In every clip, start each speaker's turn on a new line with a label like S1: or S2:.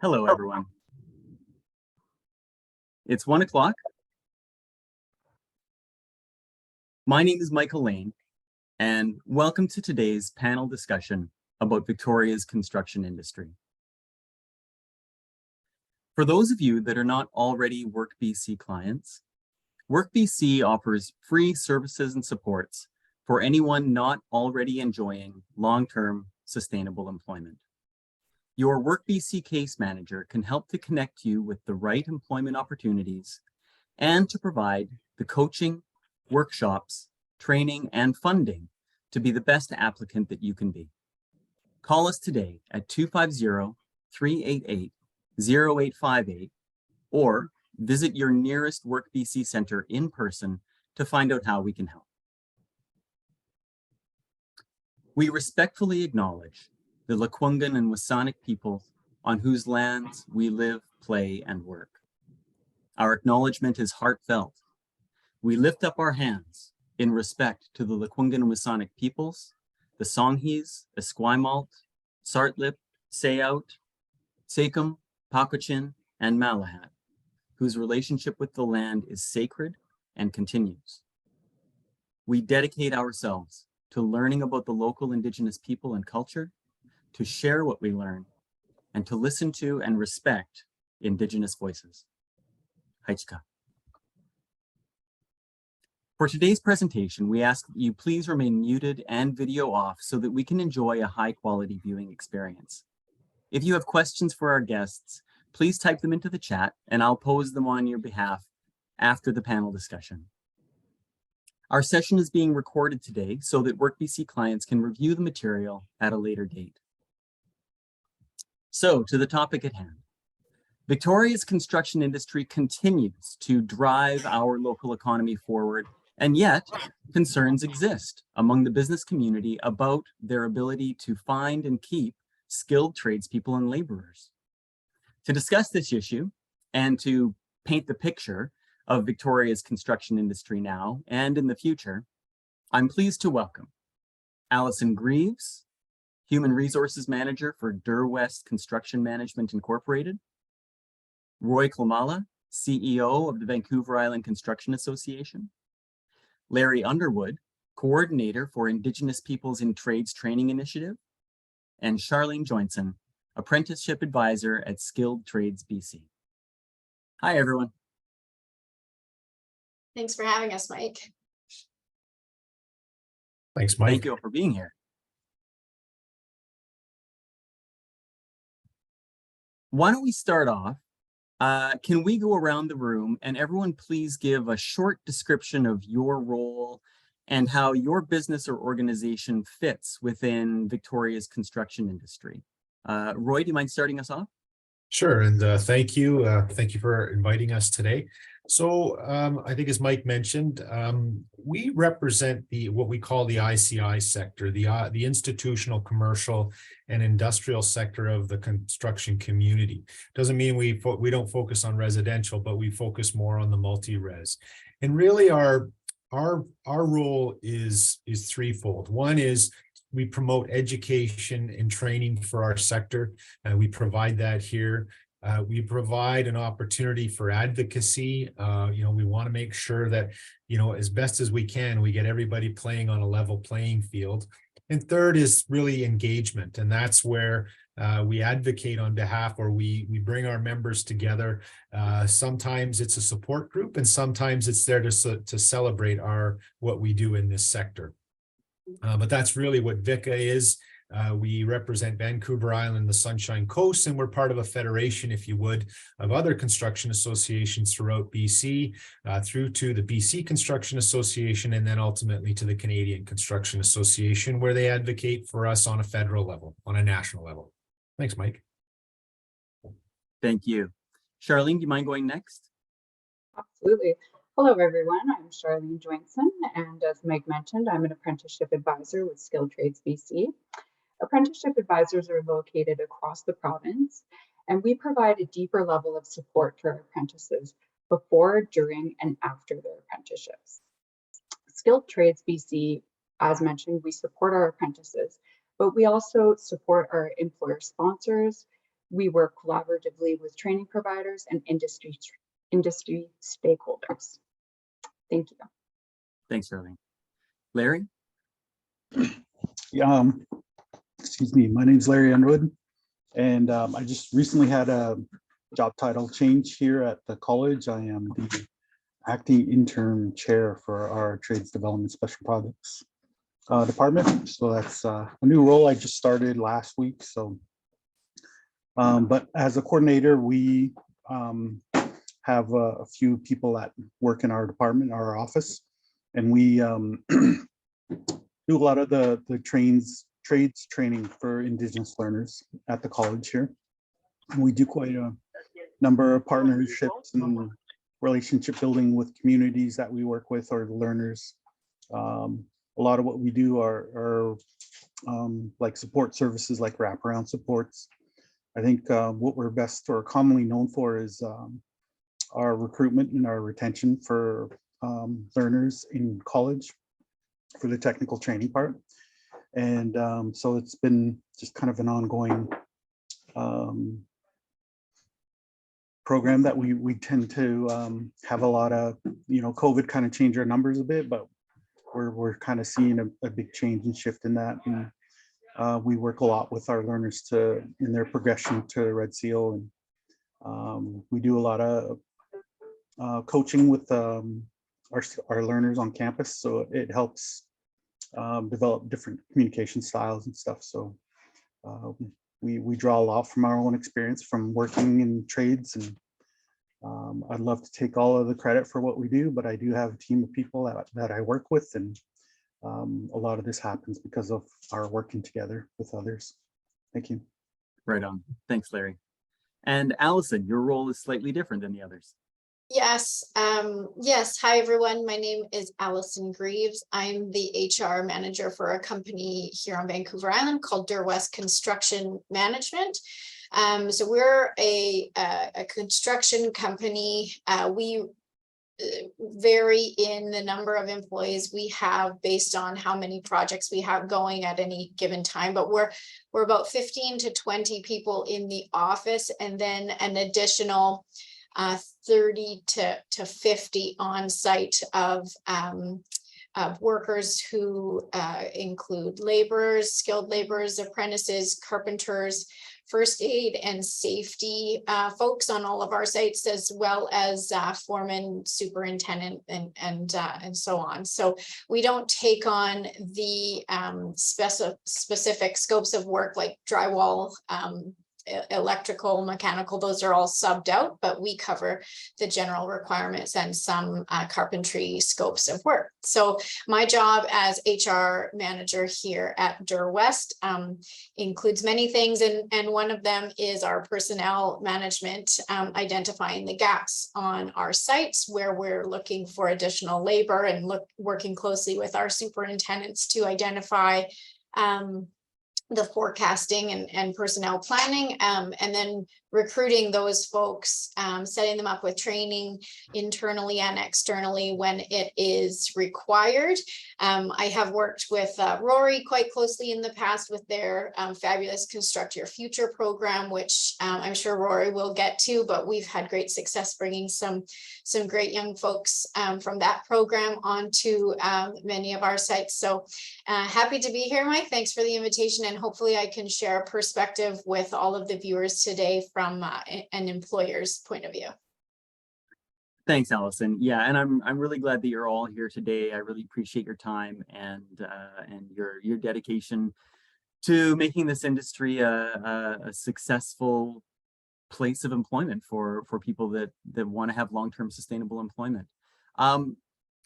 S1: Hello, everyone. It's 1 o'clock. My name is Michael Lane, and welcome to today's panel discussion about Victoria's construction industry. For those of you that are not already WorkBC clients, WorkBC offers free services and supports for anyone not already enjoying long-term sustainable employment. Your WorkBC case manager can help to connect you with the right employment opportunities and to provide the coaching, workshops, training, and funding to be the best applicant that you can be. Call us today at 250-388-0858 or visit your nearest WorkBC center in person to find out how we can help. We respectfully acknowledge the Lekwungen and Wasanic people on whose lands we live, play, and work. Our acknowledgement is heartfelt. We lift up our hands in respect to the Lekwungen and Wasanic peoples, the Songhees, Esquimalt, Sartlip, Sayout, Sakum, Pakwachin, and Malahat, whose relationship with the land is sacred and continues. We dedicate ourselves to learning about the local Indigenous people and culture, to share what we learn, and to listen to and respect Indigenous voices. Haichka. For today's presentation, we ask that you please remain muted and video off so that we can enjoy a high-quality viewing experience. If you have questions for our guests, please type them into the chat and I'll pose them on your behalf after the panel discussion. Our session is being recorded today so that WorkBC clients can review the material at a later date. So, to the topic at hand. Victoria's construction industry continues to drive our local economy forward, and yet concerns exist among the business community about their ability to find and keep skilled tradespeople and laborers. To discuss this issue and to paint the picture of Victoria's construction industry now and in the future, I'm pleased to welcome Alison Greaves, Human Resources Manager for Durwest Construction Management Incorporated, Roy Klamala, CEO of the Vancouver Island Construction Association, Larry Underwood, Coordinator for Indigenous Peoples in Trades Training Initiative, and Charlene Joinson, Apprenticeship Advisor at SkilledTradesBC. Hi, everyone.
S2: Thanks for having us, Mike.
S3: Thanks, Mike.
S1: Thank you all for being here. Why don't we start off? Can we go around the room and everyone please give a short description of your role and how your business or organization fits within Victoria's construction industry? Roy, do you mind starting us off?
S3: Sure, and thank you. Thank you for inviting us today. So I think as Mike mentioned, we represent what we call the ICI sector, the institutional, commercial, and industrial sector of the construction community. Doesn't mean we don't focus on residential, but we focus more on the multi-res. And really our role is threefold. One is we promote education and training for our sector. We provide that here. We provide an opportunity for advocacy. We want to make sure that, as best as we can, we get everybody playing on a level playing field. And third is really engagement. And that's where we advocate on behalf, or we bring our members together. Sometimes it's a support group, and sometimes it's there to celebrate what we do in this sector. But that's really what VICA is. We represent Vancouver Island, the Sunshine Coast, and we're part of a federation, if you would, of other construction associations throughout BC, through to the BC Construction Association, and then ultimately to the Canadian Construction Association, where they advocate for us on a federal level, on a national level. Thanks, Mike.
S1: Thank you. Charlene, do you mind going next?
S4: Absolutely. Hello, everyone. I'm Charlene Joinson, and as Mike mentioned, I'm an apprenticeship advisor with SkilledTradesBC. Apprenticeship advisors are located across the province, and we provide a deeper level of support to our apprentices before, during, and after their apprenticeships. SkilledTradesBC, as mentioned, we support our apprentices, but we also support our employer sponsors, We work collaboratively with training providers and industry stakeholders. Thank you.
S1: Thanks, Charlene. Larry?
S2: Yeah, excuse me. My name is Larry Underwood, and I just recently had a job title change here at the college. I am the acting interim chair for our trades development special projects department. So that's a new role I just started last week. So, but as a coordinator, we have a few people that work in our department, our office, and we do a lot of the trades training for Indigenous learners at the college here. And we do quite a number of partnerships and relationship building with communities that we work with or the learners. A lot of what we do are like support services, like wraparound supports. I think what we're best or commonly known for is our recruitment and our retention for learners in college for the technical training part. And so it's been just kind of an ongoing program that we tend to have a lot of, COVID kind of changed our numbers a bit, but we're kind of seeing a big change and shift in that. And we work a lot with our learners in their progression to Red Seal. And we do a lot of coaching with our learners on campus. So it helps develop different communication styles and stuff. So we draw a lot from our own experience from working in trades, and I'd love to take all of the credit for what we do, but I do have a team of people that I work with, and a lot of this happens because of our working together with others. Thank you.
S1: Right on. Thanks, Larry. And Allison, your role is slightly different than the others.
S5: Yes. Yes. Hi, everyone. My name is Allison Greaves. I'm the HR manager for a company here on Vancouver Island called Durwest Construction Management. So we're a construction company. We vary in the number of employees we have based on how many projects we have going at any given time, but we're about 15 to 20 people in the office, and then an additional 30 to 50 on site of workers who include laborers, skilled laborers, apprentices, carpenters, first aid and safety folks on all of our sites, as well as foreman, superintendent, and so on. So we don't take on the specific scopes of work like drywall, electrical, mechanical. Those are all subbed out, but we cover the general requirements and some carpentry scopes of work. So my job as HR manager here at Durwest includes many things, and one of them is our personnel management, identifying the gaps on our sites where we're looking for additional labor, and working closely with our superintendents to identify the forecasting and personnel planning, and then recruiting those folks, setting them up with training internally and externally when it is required. I have worked with Rory quite closely in the past with their fabulous Construct Your Future program, which I'm sure Rory will get to, but we've had great success bringing some great young folks from that program onto many of our sites. So happy to be here, Mike. Thanks for the invitation, and hopefully I can share a perspective with all of the viewers today from an employer's point of view.
S1: Thanks, Allison. Yeah, and I'm really glad that you're all here today. I really appreciate your time and your dedication to making this industry a successful place of employment for people that want to have long-term sustainable employment.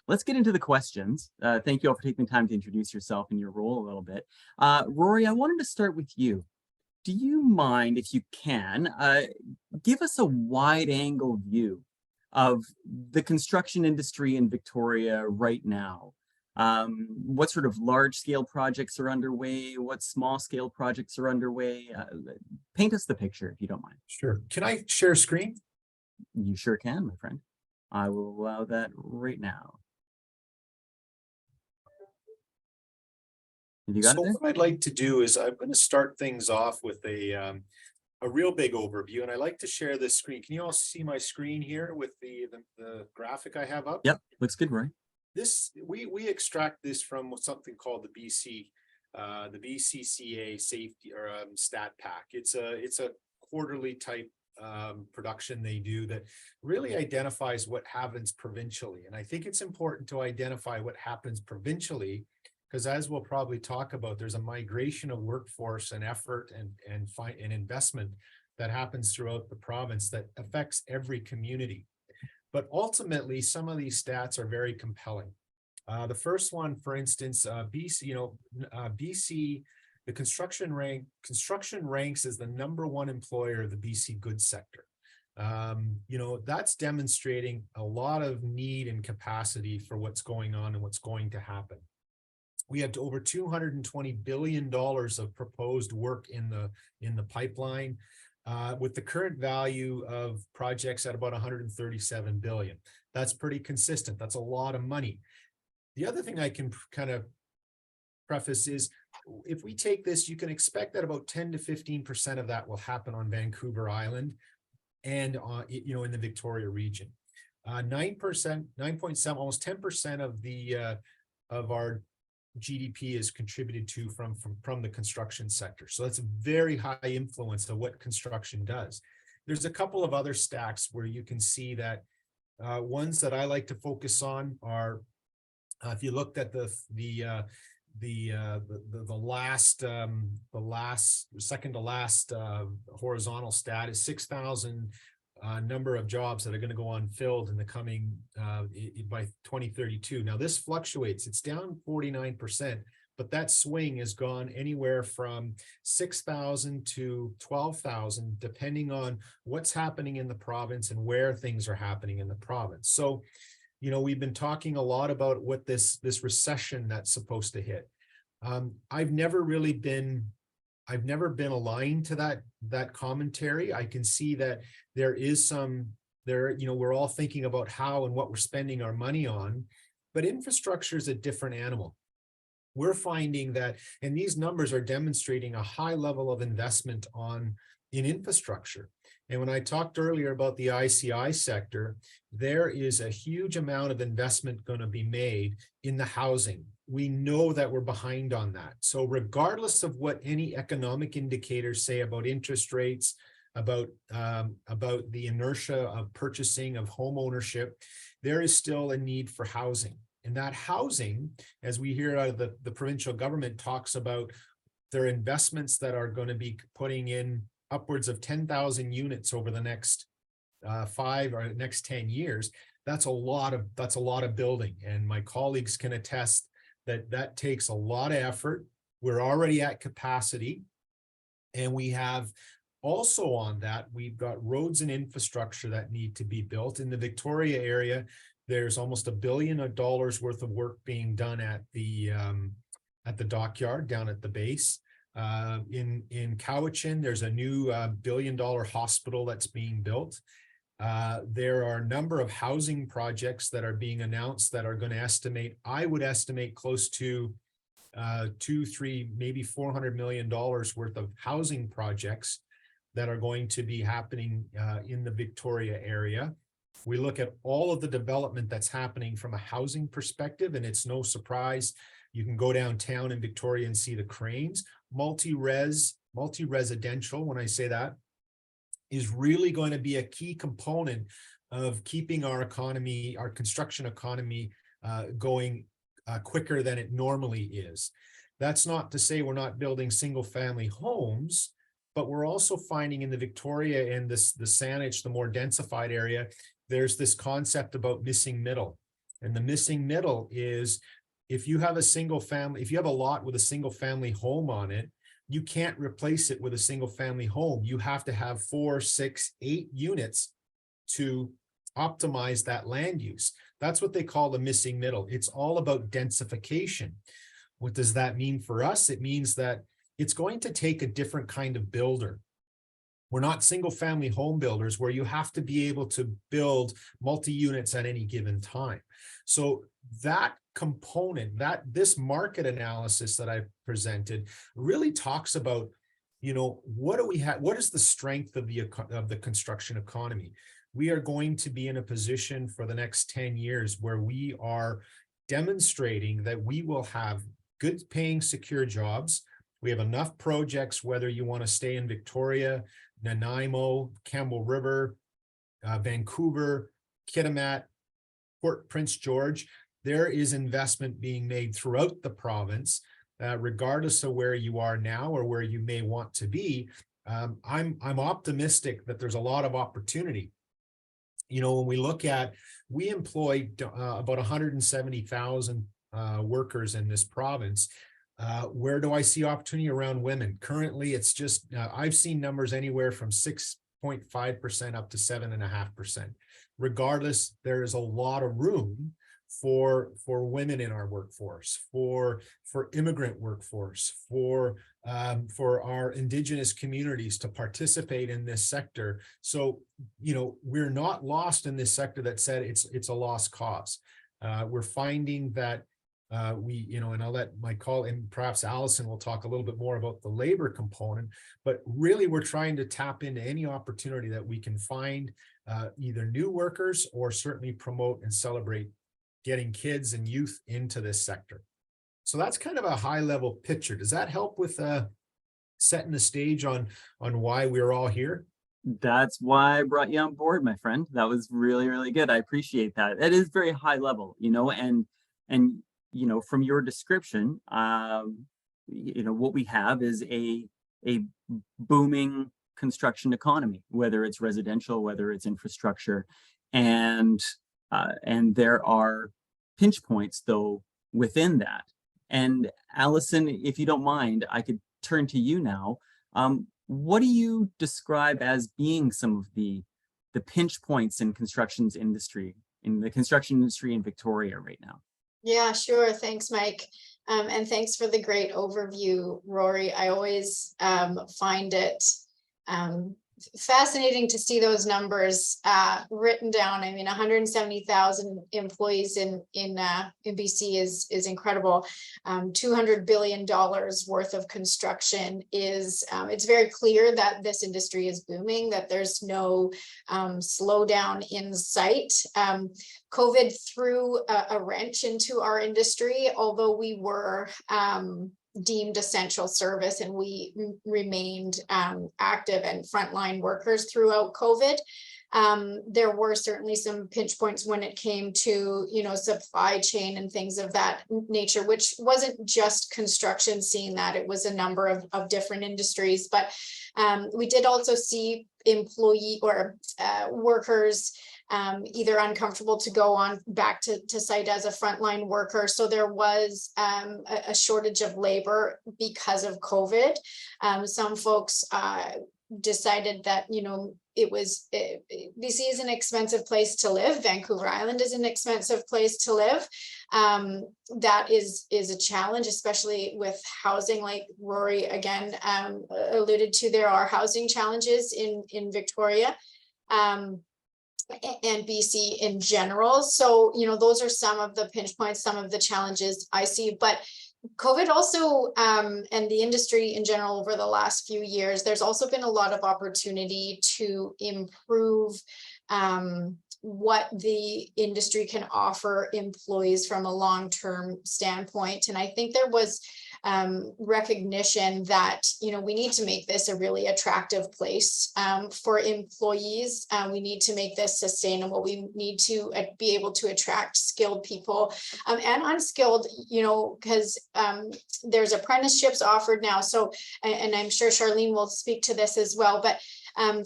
S1: Let's get into the questions. Thank you all for taking the time to introduce yourself and your role a little bit. Rory, I wanted to start with you. Do you mind, if you can, give us a wide angle view of the construction industry in Victoria right now? What sort of large scale projects are underway? What small scale projects are underway? Paint us the picture, if you don't mind.
S3: Sure. Can I share screen?
S1: You sure can, my friend. I will allow that right now. Have you got it there?
S3: What I'd like to do is I'm going to start things off with a real big overview, and I like to share this screen. Can you all see my screen here with the graphic I have up?
S1: Yep, looks good, Roy.
S3: This we extract this from something called the BCCA safety or stat pack. It's a quarterly type production they do that really identifies what happens provincially. And I think it's important to identify what happens provincially, because as we'll probably talk about, there's a migration of workforce and effort and investment that happens throughout the province that affects every community. But ultimately, some of these stats are very compelling. The first one, for instance, BC, BC, the construction ranks as the #1 employer of the BC goods sector. That's demonstrating a lot of need and capacity for what's going on and what's going to happen. We have over $220 billion of proposed work in the pipeline, with the current value of projects at about $137 billion. That's pretty consistent. That's a lot of money. The other thing I can kind of preface is, if we take this, you can expect that about 10 to 15% of that will happen on Vancouver Island and in the Victoria region. 9%, 9.7, almost 10% of our GDP is contributed to from the construction sector. So that's a very high influence of what construction does. There's a couple of other stacks where you can see that ones that I like to focus on are, if you looked at the second to last horizontal stat is 6,000 number of jobs that are going to go unfilled in the coming by 2032. Now this fluctuates. It's down 49%, but that swing has gone anywhere from 6,000 to 12,000, depending on what's happening in the province and where things are happening in the province. So, we've been talking a lot about what this recession that's supposed to hit. I've never been aligned to that commentary. I can see that there is we're all thinking about how and what we're spending our money on, but infrastructure is a different animal. We're finding that, and these numbers are demonstrating a high level of investment in infrastructure. And when I talked earlier about the ICI sector, there is a huge amount of investment going to be made in the housing. We know that we're behind on that. So regardless of what any economic indicators say about interest rates, about the inertia of purchasing, of home ownership, there is still a need for housing. And that housing, as we hear out of the provincial government, talks about their investments that are going to be putting in upwards of 10,000 units over the next 5 or next 10 years. That's a lot of building. And my colleagues can attest that takes a lot of effort. We're already at capacity. And we have also on that, we've got roads and infrastructure that need to be built. In the Victoria area, there's almost $1 billion worth of work being done at the dockyard down at the base. In Camosun, there's a new $1 billion hospital that's being built. There are a number of housing projects that are being announced that are going to I would estimate close to $200, $300, maybe $400 million worth of housing projects that are going to be happening in the Victoria area. We look at all of the development that's happening from a housing perspective, and it's no surprise. You can go downtown in Victoria and see the cranes. Multi-residential, when I say that, is really going to be a key component of keeping our economy, our construction economy, going quicker than it normally is. That's not to say we're not building single-family homes, but we're also finding in the Victoria and the Saanich, the more densified area, there's this concept about missing middle. And the missing middle is, if you have a lot with a single family home on it, you can't replace it with a single family home. You have to have 4, 6, 8 units to optimize that land use. That's what they call the missing middle. It's all about densification. What does that mean for us? It means that it's going to take a different kind of builder. We're not single family home builders where you have to be able to build multi-units at any given time. So that component, this market analysis that I presented really talks about, you know, what do we have? What is the strength of the construction economy? We are going to be in a position for the next 10 years where we are demonstrating that we will have good paying, secure jobs. We have enough projects, whether you want to stay in Victoria, Nanaimo, Campbell River, Vancouver, Kitimat, Port Prince George. There is investment being made throughout the province, regardless of where you are now or where you may want to be. I'm optimistic that there's a lot of opportunity. You know, when we look at, we employ about 170,000 workers in this province. Where do I see opportunity? Around women? Currently, it's just, I've seen numbers anywhere from 6.5% up to 7.5%. Regardless, there is a lot of room for women in our workforce, for immigrant workforce, for our Indigenous communities to participate in this sector. So, you know, we're not lost in this sector that said it's a lost cause. We're finding that you know, and I'll let my colleague, and perhaps Allison will talk a little bit more about the labor component, but really we're trying to tap into any opportunity that we can find, either new workers or certainly promote and celebrate getting kids and youth into this sector. So that's kind of a high level picture. Does that help with setting the stage on why we're all here?
S1: That's why I brought you on board, my friend. That was really, really good. I appreciate that. It is very high level, you know, and you know, from your description, you know, what we have is a booming construction economy, whether it's residential, whether it's infrastructure, and there are pinch points though within that. And Allison, if you don't mind, I could turn to you now. What do you describe as being some of the pinch points in the construction industry in Victoria right now?
S5: Yeah, sure. Thanks, Mike. And thanks for the great overview, Rory. I always find it fascinating to see those numbers written down. I mean, 170,000 employees in BC is incredible. $200 billion worth of construction is, it's very clear that this industry is booming, that there's no slowdown in sight. COVID threw a wrench into our industry, although we were deemed essential service and we remained active and frontline workers throughout COVID. There were certainly some pinch points when it came to, you know, supply chain and things of that nature, which wasn't just construction seeing that, it was a number of different industries. But we did also see employee or workers either uncomfortable to go on back to site as a frontline worker. So there was a shortage of labor because of COVID. Some folks decided that, you know, BC is an expensive place to live. Vancouver Island is an expensive place to live. That is a challenge, especially with housing, like Rory again alluded to. There are housing challenges in Victoria. And BC in general. So, you know, those are some of the pinch points, some of the challenges I see. But COVID also, and the industry in general over the last few years, there's also been a lot of opportunity to improve what the industry can offer employees from a long-term standpoint. And I think there was recognition that, you know, we need to make this a really attractive place for employees. We need to make this sustainable. We need to be able to attract skilled people and unskilled, you know, because there's apprenticeships offered now. So, and I'm sure Charlene will speak to this as well, but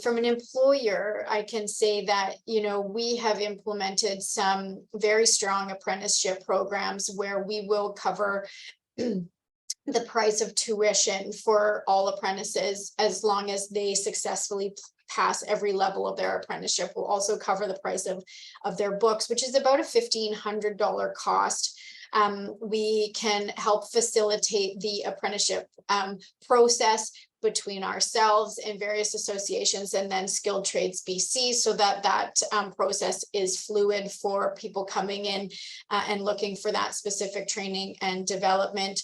S5: from an employer, I can say that, you know, we have implemented some very strong apprenticeship programs where we will cover the price of tuition for all apprentices as long as they successfully pass every level of their apprenticeship. We'll also cover the price of their books, which is about a $1,500 cost. We can help facilitate the apprenticeship process between ourselves and various associations and then SkilledTradesBC, so that process is fluid for people coming in and looking for that specific training and development.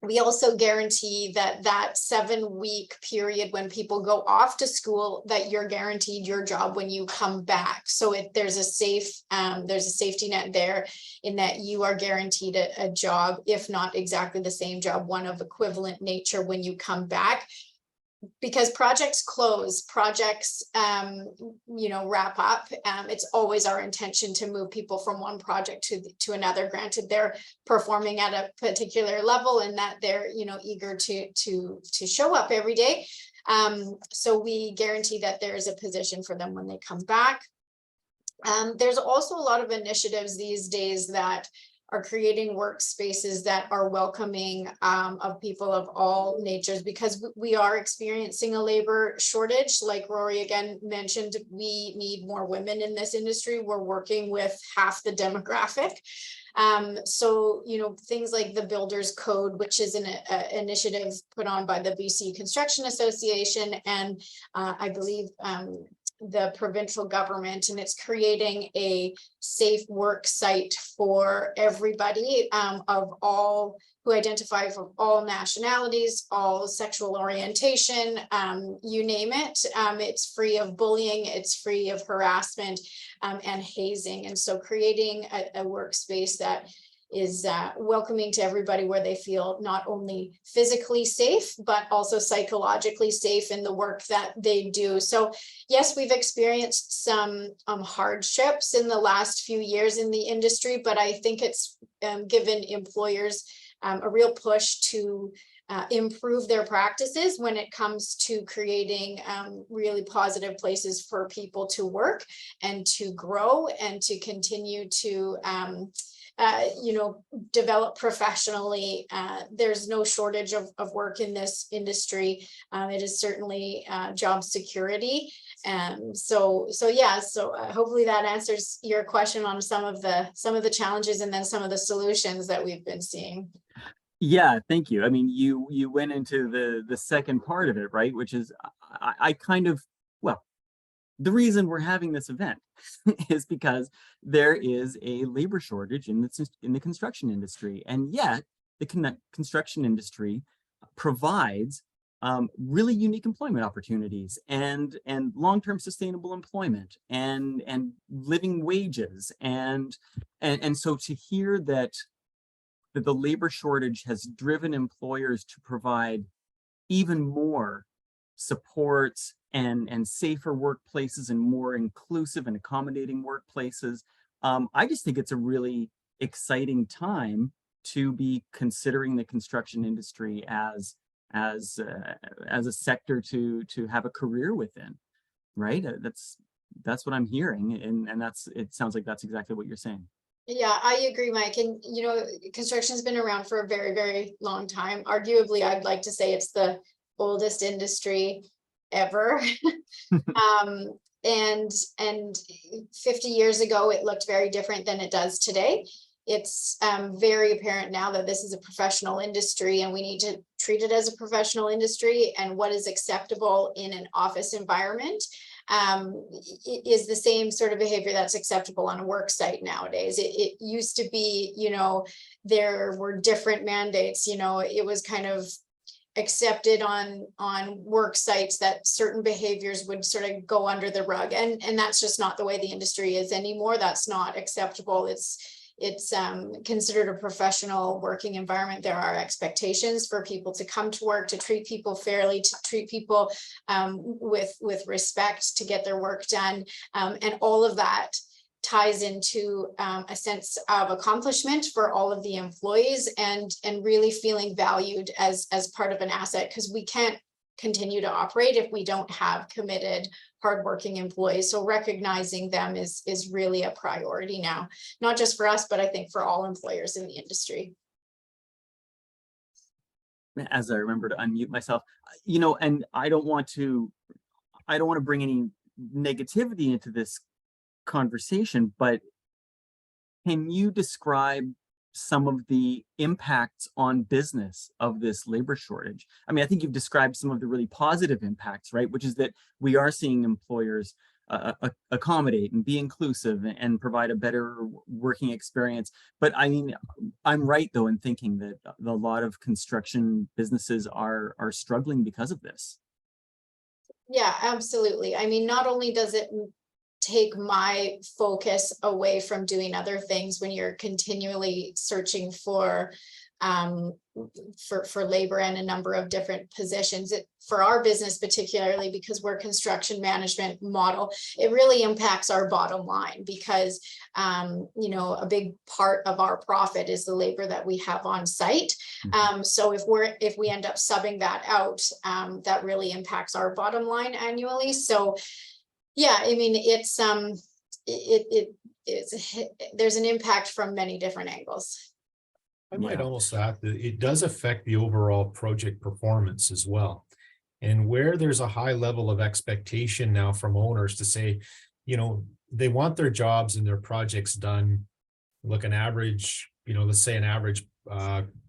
S5: we also guarantee that that 7-week period when people go off to school, that you're guaranteed your job when you come back. So there's a safety net there in that you are guaranteed a job, if not exactly the same job, one of equivalent nature when you come back. Because projects close, projects, wrap up. It's always our intention to move people from one project to another. Granted, they're performing at a particular level and that they're, eager to show up every day. So we guarantee that there is a position for them when they come back. There's also a lot of initiatives these days that are creating workspaces that are welcoming of people of all natures, because we are experiencing a labor shortage. Like Rory again mentioned, we need more women in this industry. We're working with half the demographic. So, things like the Builders Code, which is an initiative put on by the BC Construction Association and I believe the provincial government, and it's creating a safe work site for everybody of all who identify from all nationalities, all sexual orientation, you name it. It's free of bullying, it's free of harassment and hazing. And so creating a workspace that is welcoming to everybody, where they feel not only physically safe, but also psychologically safe in the work that they do. So yes, we've experienced some hardships in the last few years in the industry, but I think it's given employers a real push to improve their practices when it comes to creating really positive places for people to work and to grow and to continue to develop professionly. There's no shortage of work in this industry. It is certainly job security. So hopefully that answers your question on some of the challenges and then some of the solutions that we've been seeing.
S1: Yeah, thank you. I mean, you went into the second part of it, right? Which is the reason we're having this event is because there is a labor shortage in the construction industry, and yet the construction industry provides really unique employment opportunities and long-term sustainable employment and living wages, and so to hear that the labor shortage has driven employers to provide even more supports and safer workplaces and more inclusive and accommodating workplaces. I just think it's a really exciting time to be considering the construction industry as a sector to have a career within, right? That's what I'm hearing, and it sounds like that's exactly what you're saying.
S5: Yeah, I agree, Mike. And construction's been around for a very, very long time. Arguably, I'd like to say it's the oldest industry ever. And 50 years ago, it looked very different than it does today. It's very apparent now that this is a professional industry and we need to treat it as a professional industry, and what is acceptable in an office environment is the same sort of behavior that's acceptable on a work site nowadays. It used to be, there were different mandates, it was kind of accepted on work sites that certain behaviors would sort of go under the rug, and that's just not the way the industry is anymore. That's not acceptable. It's considered a professional working environment. There are expectations for people to come to work, to treat people fairly, to treat people with respect, to get their work done, and all of that ties into a sense of accomplishment for all of the employees, and really feeling valued as part of an asset, because we can't continue to operate if we don't have committed, hardworking employees. So recognizing them is really a priority now, not just for us, but I think for all employers in the industry.
S1: As I remember to unmute myself, and I don't want to bring any negativity into this conversation, but can you describe some of the impacts on business of this labor shortage? I mean, I think you've described some of the really positive impacts, right? Which is that we are seeing employers accommodate and be inclusive and provide a better working experience. But I mean, I'm right though in thinking that a lot of construction businesses are struggling because of this.
S5: Yeah, absolutely. I mean, not only does it take my focus away from doing other things when you're continually searching for labor and a number of different positions. For our business, particularly because we're construction management model, it really impacts our bottom line because you know, a big part of our profit is the labor that we have on site. So if we end up subbing that out, that really impacts our bottom line annually. So yeah, I mean, it's there's an impact from many different angles.
S3: I might almost add that it does affect the overall project performance as well. And where there's a high level of expectation now from owners to say, you know, they want their jobs and their projects done. Look, an average, you know, let's say an average,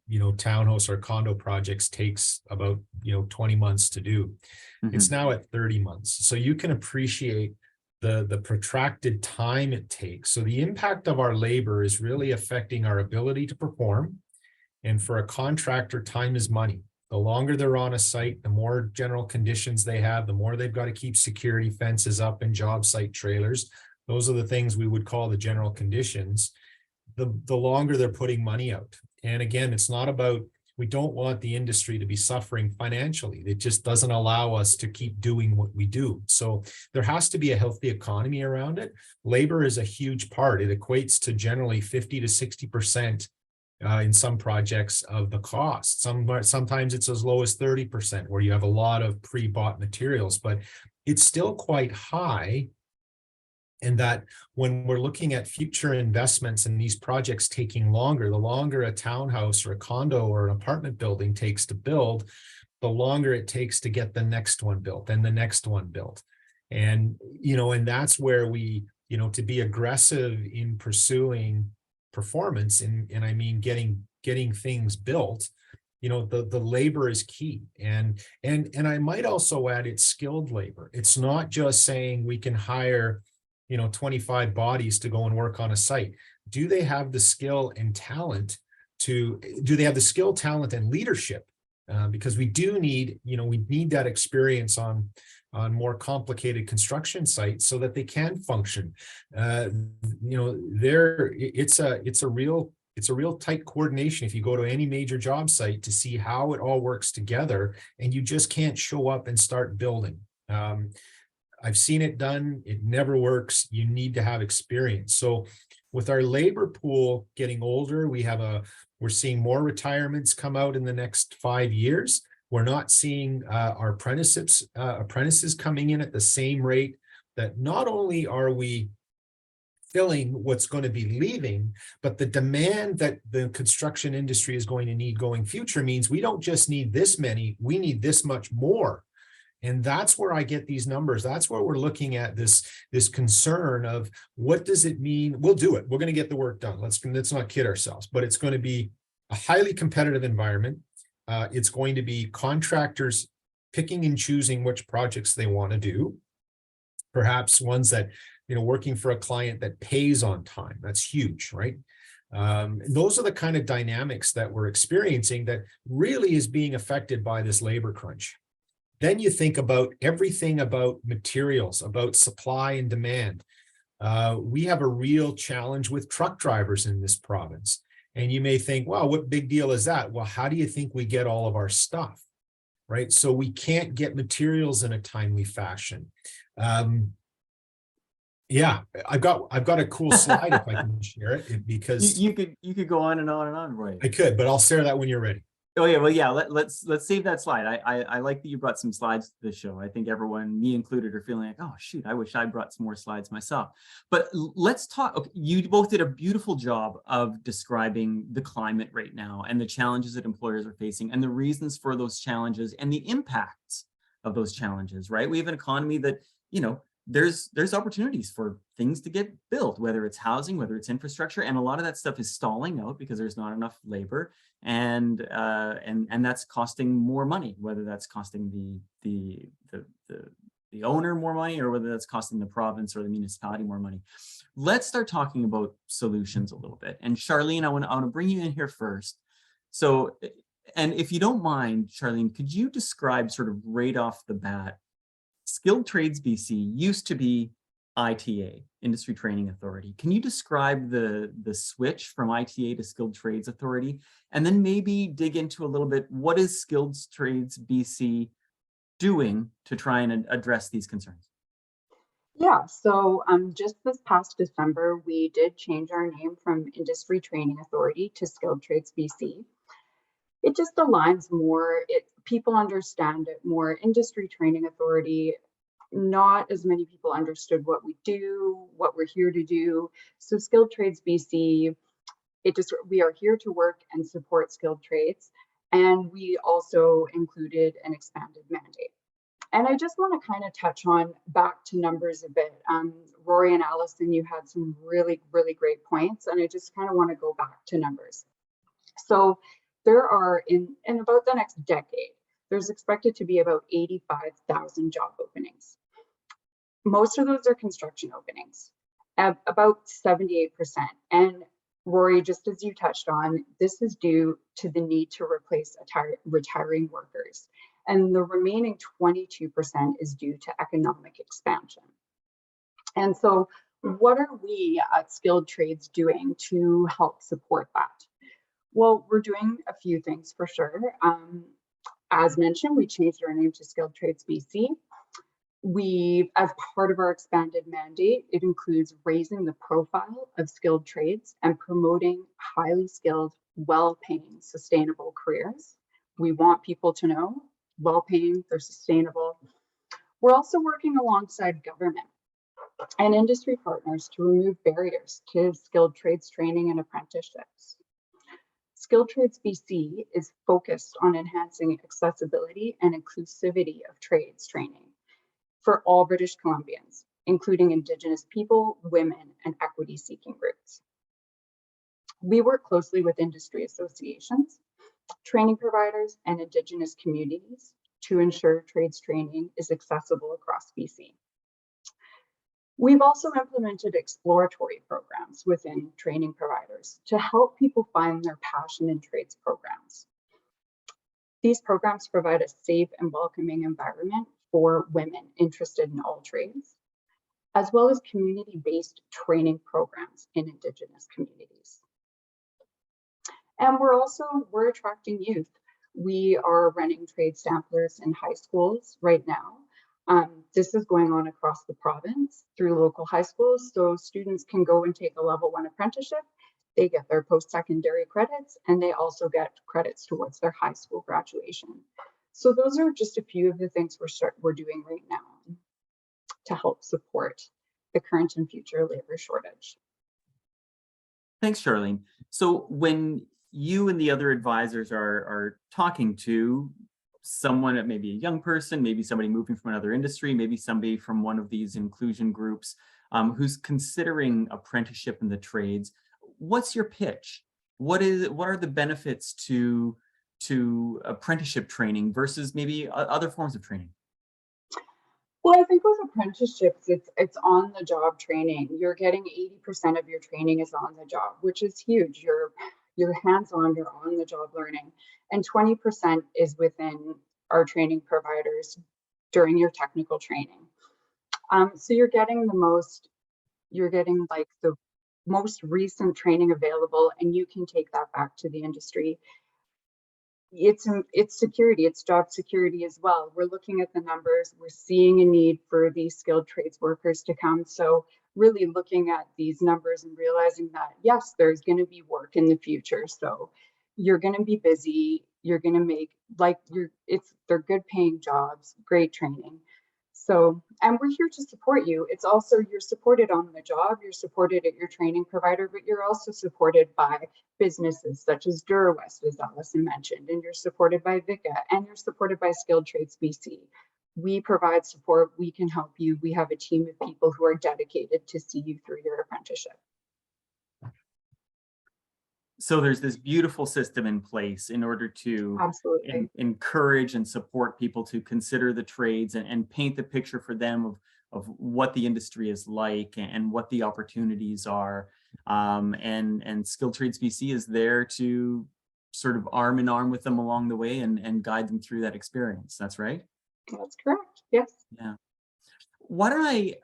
S3: you know, townhouse or condo projects takes about, you know, 20 months to do. It's now at 30 months. So you can appreciate the protracted time it takes. So the impact of our labor is really affecting our ability to perform. And for a contractor, time is money. The longer they're on a site, the more general conditions they have, the more they've got to keep security fences up and job site trailers. Those are the things we would call the general conditions. The longer they're putting money out. And again, it's not about, we don't want the industry to be suffering financially. It just doesn't allow us to keep doing what we do. So there has to be a healthy economy around it. Labor is a huge part. It equates to generally 50 to 60% in some projects of the cost. Sometimes it's as low as 30% where you have a lot of pre-bought materials, but it's still quite high. And that when we're looking at future investments and these projects taking longer, the longer a townhouse or a condo or an apartment building takes to build, the longer it takes to get the next one built and the next one built. And, you know, and that's where we, you know, to be aggressive in pursuing performance and I mean, getting things built, you know, the labor is key. And I might also add it's skilled labor. It's not just saying we can hire, you know, 25 bodies to go and work on a site. Do they have the skill and talent do they have the skill, talent, and leadership? Because we do need, you know, we need that experience on more complicated construction sites so that they can function. You know, it's a real tight coordination if you go to any major job site to see how it all works together, and you just can't show up and start building. I've seen it done. It never works. You need to have experience. So with our labor pool getting older, we're seeing more retirements come out in the next 5 years. We're not seeing our apprentices coming in at the same rate. That not only are we filling what's going to be leaving, but the demand that the construction industry is going to need going future means we don't just need this many, we need this much more. And that's where I get these numbers. That's where we're looking at this concern of what does it mean? We'll do it. We're going to get the work done. Let's not kid ourselves, but it's going to be a highly competitive environment. It's going to be contractors picking and choosing which projects they want to do. Perhaps ones that, you know, working for a client that pays on time. That's huge, right? Those are the kind of dynamics that we're experiencing that really is being affected by this labor crunch. Then you think about everything about materials, about supply and demand. We have a real challenge with truck drivers in this province. And you may think, wow, what big deal is that? Well, how do you think we get all of our stuff, right? So we can't get materials in a timely fashion. Yeah, I've got a cool slide if I can share it because
S1: you could go on and on and on, Roy.
S3: I could, but I'll share that when you're ready.
S1: Oh yeah, well yeah, let's save that slide. I like that you brought some slides to the show. I think everyone, me included, are feeling like, oh shoot, I wish I brought some more slides myself. But let's talk. Okay, you both did a beautiful job of describing the climate right now and the challenges that employers are facing and the reasons for those challenges and the impacts of those challenges, right? We have an economy that, you know, there's opportunities for things to get built, whether it's housing, whether it's infrastructure, and a lot of that stuff is stalling out because there's not enough labor, and that's costing more money, whether that's costing the the owner more money or whether that's costing the province or the municipality more money. Let's start talking about solutions a little bit. And Charlene, I want to bring you in here first. So, and if you don't mind, Charlene, could you describe sort of right off the bat, Skilled Trades BC used to be ITA, Industry Training Authority. Can you describe the switch from ITA to Skilled Trades Authority? And then maybe dig into a little bit, what is Skilled Trades BC doing to try and address these concerns?
S4: Yeah, so just this past December, we did change our name from Industry Training Authority to Skilled Trades BC. It just aligns more, people understand it more. Industry Training Authority, not as many people understood what we do, what we're here to do. So Skilled Trades BC, we are here to work and support skilled trades. And we also included an expanded mandate. And I just want to kind of touch on back to numbers a bit. Rory and Allison, you had some really, really great points, and I just kind of want to go back to numbers. So there are, in about the next decade, there's expected to be about 85,000 job openings. Most of those are construction openings, about 78%. And Rory, just as you touched on, this is due to the need to replace retiring workers. And the remaining 22% is due to economic expansion. And so what are we at Skilled Trades doing to help support that? Well, we're doing a few things for sure. As mentioned, we changed our name to Skilled Trades BC. As part of our expanded mandate, it includes raising the profile of skilled trades and promoting highly skilled, well-paying, sustainable careers. We want people to know well-paying, they're sustainable. We're also working alongside government and industry partners to remove barriers to skilled trades training and apprenticeships. Skilled Trades BC is focused on enhancing accessibility and inclusivity of trades training for all British Columbians, including Indigenous people, women, and equity-seeking groups. We work closely with industry associations, training providers, and Indigenous communities to ensure trades training is accessible across BC. We've also implemented exploratory programs within training providers to help people find their passion in trades programs. These programs provide a safe and welcoming environment for women interested in all trades, as well as community-based training programs in Indigenous communities. And we're attracting youth. We are running trade samplers in high schools right now. This is going on across the province through local high schools, so students can go and take a level 1 apprenticeship. They get their post-secondary credits, and they also get credits towards their high school graduation. So those are just a few of the things we're doing right now to help support the current and future labor shortage.
S1: Thanks, Charlene. So when you and the other advisors are talking to someone, maybe a young person, maybe somebody moving from another industry, maybe somebody from one of these inclusion groups who's considering apprenticeship in the trades, what's your pitch? What are the benefits to apprenticeship training versus maybe other forms of training?
S4: Well, I think with apprenticeships, it's on the job training. You're getting 80% of your training is on the job, which is huge. You're hands-on, you're on the job learning, and 20% is within our training providers during your technical training. So you're getting like the most recent training available, and you can take that back to the industry. It's security, it's job security as well. We're looking at the numbers, we're seeing a need for these skilled trades workers to come. So really looking at these numbers and realizing that, yes, there's going to be work in the future. So you're going to be busy, you're going to make, they're good paying jobs, great training. So, and we're here to support you. It's also, you're supported on the job, you're supported at your training provider, but you're also supported by businesses such as Durwest, as Allison mentioned, and you're supported by VICA, and you're supported by Skilled Trades BC. We provide support, we can help you. We have a team of people who are dedicated to see you through your apprenticeship.
S1: so there's this beautiful system in place in order to
S4: Absolutely.
S1: encourage and support people to consider the trades and paint the picture for them of what the industry is like and what the opportunities are. And Skilled Trades BC is there to sort of arm in arm with them along the way and guide them through that experience. That's right?
S4: That's correct. Yes.
S1: Yeah. Why don't I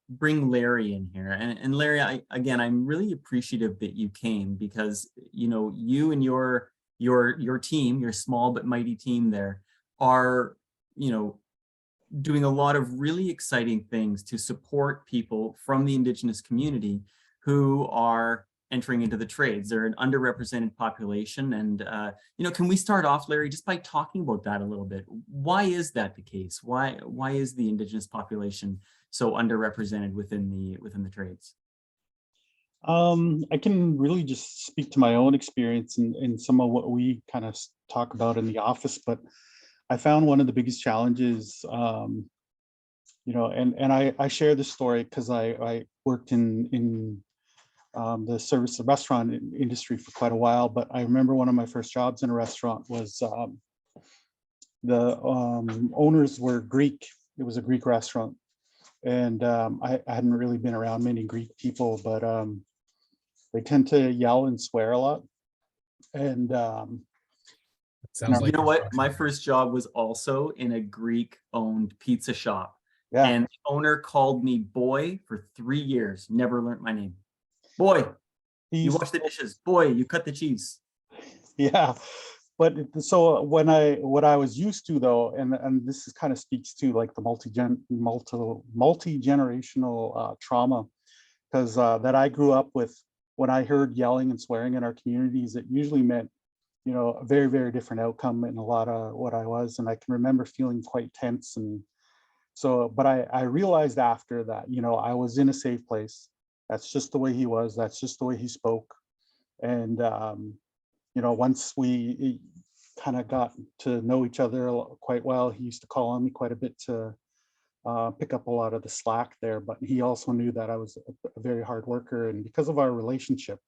S1: bring Larry in here? And Larry, again, I'm really appreciative that you came because, you know, you and your team, your small but mighty team there are, you know, doing a lot of really exciting things to support people from the Indigenous community who are entering into the trades. They're an underrepresented population. And, you know, can we start off, Larry, just by talking about that a little bit? Why is that the case? Why is the Indigenous population so underrepresented within the trades?
S2: I can really just speak to my own experience and some of what we kind of talk about in the office, but I found one of the biggest challenges, you know, and I share this story because I worked in the service and restaurant industry for quite a while, but I remember one of my first jobs in a restaurant was the owners were Greek. It was a Greek restaurant, and I hadn't really been around many Greek people, but they tend to yell and swear a lot. And
S3: Sounds
S1: You
S3: like
S1: know what? My first job was also in a Greek-owned pizza shop.
S2: yeah,
S1: And the owner called me boy for 3 years, never learned my name. Boy,
S2: he
S1: you
S2: used
S1: wash the dishes. Boy, you cut the cheese.
S2: yeah, but so what I was used to though, and this is kind of speaks to like the multi-generational trauma, because that I grew up with. When I heard yelling and swearing in our communities, it usually meant, you know, a very, very different outcome in a lot of what I was. And I can remember feeling quite tense. And so, but I realized after that, you know, I was in a safe place. That's just the way he was. That's just the way he spoke. And, you know, once we kind of got to know each other quite well, he used to call on me quite a bit to pick up a lot of the slack there. But he also knew that I was a very hard worker. And because of our relationship,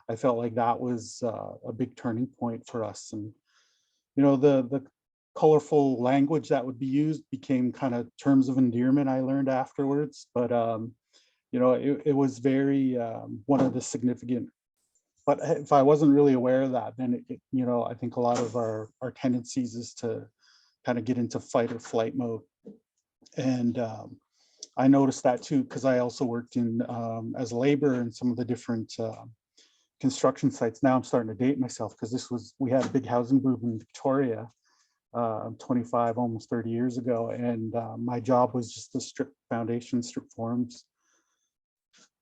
S2: I felt like that was a big turning point for us. And, you know, the colorful language that would be used became kind of terms of endearment I learned afterwards. But, you know, it was very one of the significant, but if I wasn't really aware of that, then, you know, I think a lot of our tendencies is to kind of get into fight or flight mode. And I noticed that too, because I also worked in as a laborer in some of the different construction sites. Now I'm starting to date myself because we had a big housing boom in Victoria 25, almost 30 years ago. And my job was just to strip foundations, strip forms.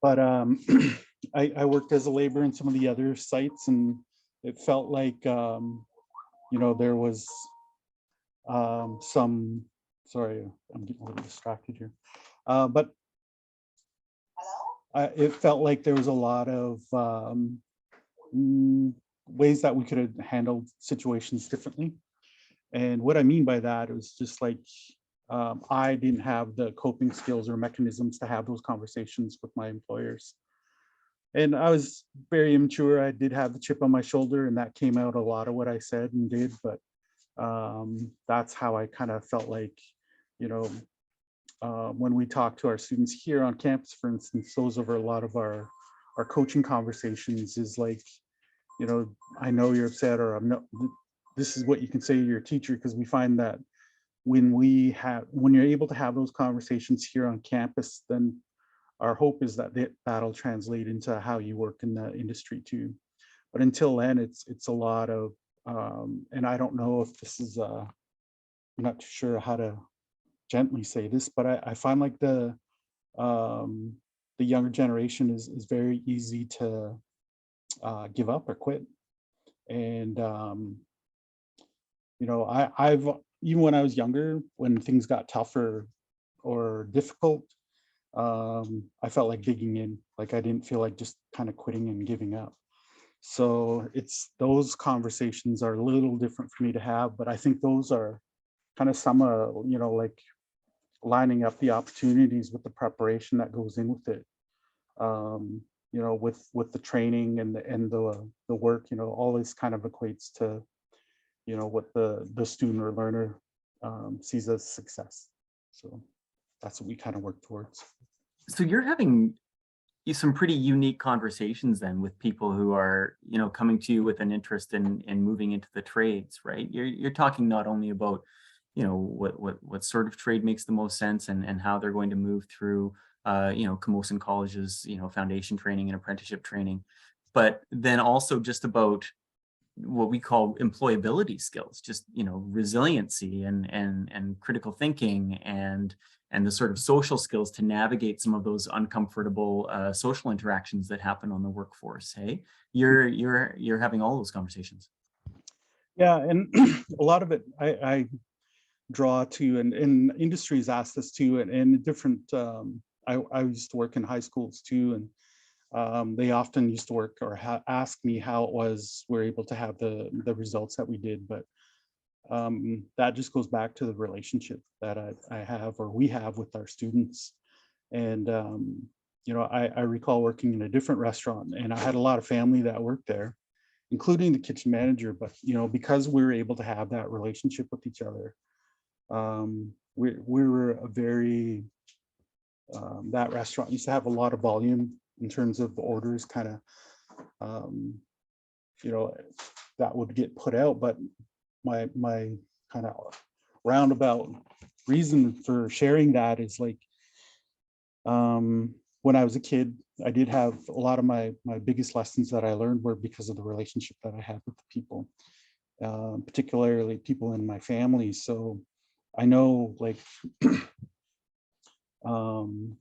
S2: But I worked as a laborer in some of the other sites, and it felt like, you know, there was some, sorry, I'm getting a little distracted here. But it felt like there was a lot of ways that we could have handled situations differently. And what I mean by that is just like, I didn't have the coping skills or mechanisms to have those conversations with my employers. And I was very immature. I did have the chip on my shoulder, and that came out a lot of what I said and did. But that's how I kind of felt like, you know, when we talk to our students here on campus, for instance, those are a lot of our coaching conversations is like, you know, I know you're upset, or I'm not, this is what you can say to your teacher, because we find that when you're able to have those conversations here on campus, then our hope is that that'll translate into how you work in the industry too. But until then, it's a lot of, and I don't know if this is, I'm not too sure how to gently say this, but I find like the younger generation is very easy to give up or quit. And, you know, I've, even when I was younger, when things got tougher or difficult, I felt like digging in, like I didn't feel like just kind of quitting and giving up. So it's, those conversations are a little different for me to have, but I think those are kind of some, you know, like lining up the opportunities with the preparation that goes in with it. with the training and the work, all this kind of equates to, what the student or learner sees as success. So that's what we kind of work towards.
S1: So you're having some pretty unique conversations then with people who are, coming to you with an interest in moving into the trades, right? You're talking not only about, what sort of trade makes the most sense and how they're going to move through, Camosun College's, foundation training and apprenticeship training, but then also just about what we call employability skills, just, resiliency and critical thinking and the sort of social skills to navigate some of those uncomfortable social interactions that happen on the workforce. Hey, you're having all those conversations.
S2: Yeah, and a lot of it I draw to, and industries ask this too, and different. I used to work in high schools too, and they often used to work or ask me how it was we're able to have the results that we did, but that just goes back to the relationship that I have or we have with our students. And I recall working in a different restaurant, and I had a lot of family that worked there, including the kitchen manager, but because we were able to have that relationship with each other, we were a very that restaurant used to have a lot of volume in terms of orders, kind of that would get put out. But my kind of roundabout reason for sharing that is like, when I was a kid, I did have a lot of my biggest lessons that I learned were because of the relationship that I had with the people, particularly people in my family. So I know, like, when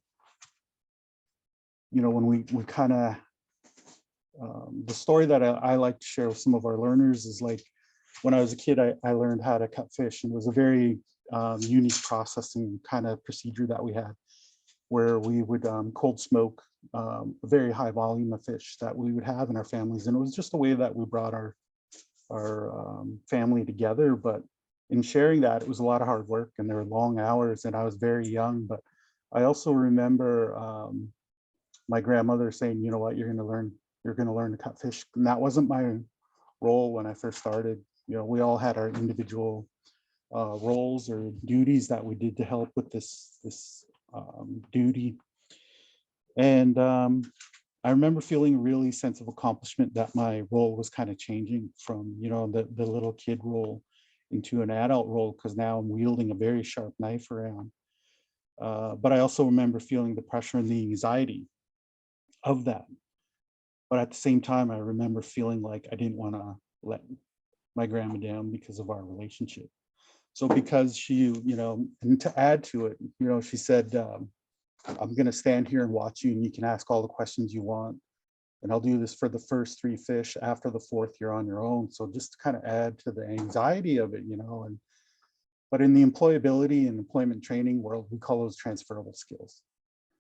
S2: we kind of, the story that I like to share with some of our learners is like, when I was a kid, I learned how to cut fish, and it was a very unique processing kind of procedure that we had, where we would cold smoke a very high volume of fish that we would have in our families. And it was just a way that we brought our family together. But in sharing that, it was a lot of hard work, and there were long hours, and I was very young. But I also remember my grandmother saying, you know what, you're going to learn to cut fish. And that wasn't my role when I first started. We all had our individual roles or duties that we did to help with this duty. And I remember feeling a really sense of accomplishment that my role was kind of changing from, the little kid role into an adult role, because now I'm wielding a very sharp knife around. But I also remember feeling the pressure and the anxiety of that. But at the same time, I remember feeling like I didn't want to let my grandma down because of our relationship. So because she, and to add to it, she said, I'm going to stand here and watch you, and you can ask all the questions you want. And I'll do this for the first 3 fish. After the 4th, you're on your own. So just to kind of add to the anxiety of it, but in the employability and employment training world, we call those transferable skills.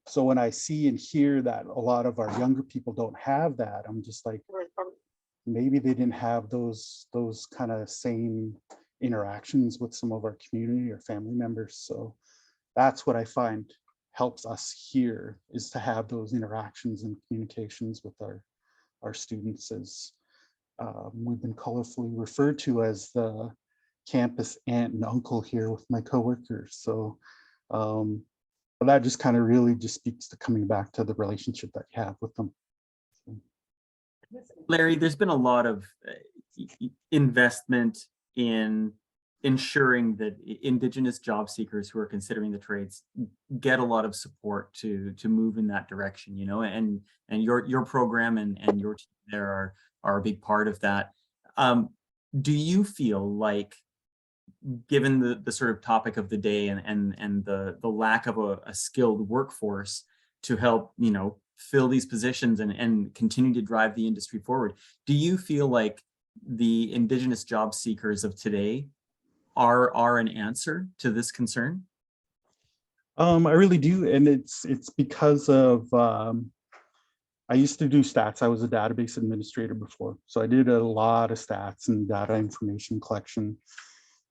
S2: So when I see and hear that a lot of our younger people don't have that, I'm just like, maybe they didn't have those kind of same interactions with some of our community or family members. So that's what I find helps us here, is to have those interactions and communications with our students, as we've been colorfully referred to as the campus aunt and uncle here with my coworkers. So but that just kind of really just speaks to coming back to the relationship that you have with them.
S1: Larry, there's been a lot of investment in ensuring that Indigenous job seekers who are considering the trades get a lot of support to move in that direction, and your program and your team there are a big part of that. Do you feel like, given the sort of topic of the day and the lack of a skilled workforce to help, fill these positions and continue to drive the industry forward, do you feel like the Indigenous job seekers of today are an answer to this concern?
S2: I really do, and it's because of I used to do stats. I was a database administrator before, so I did a lot of stats and data information collection.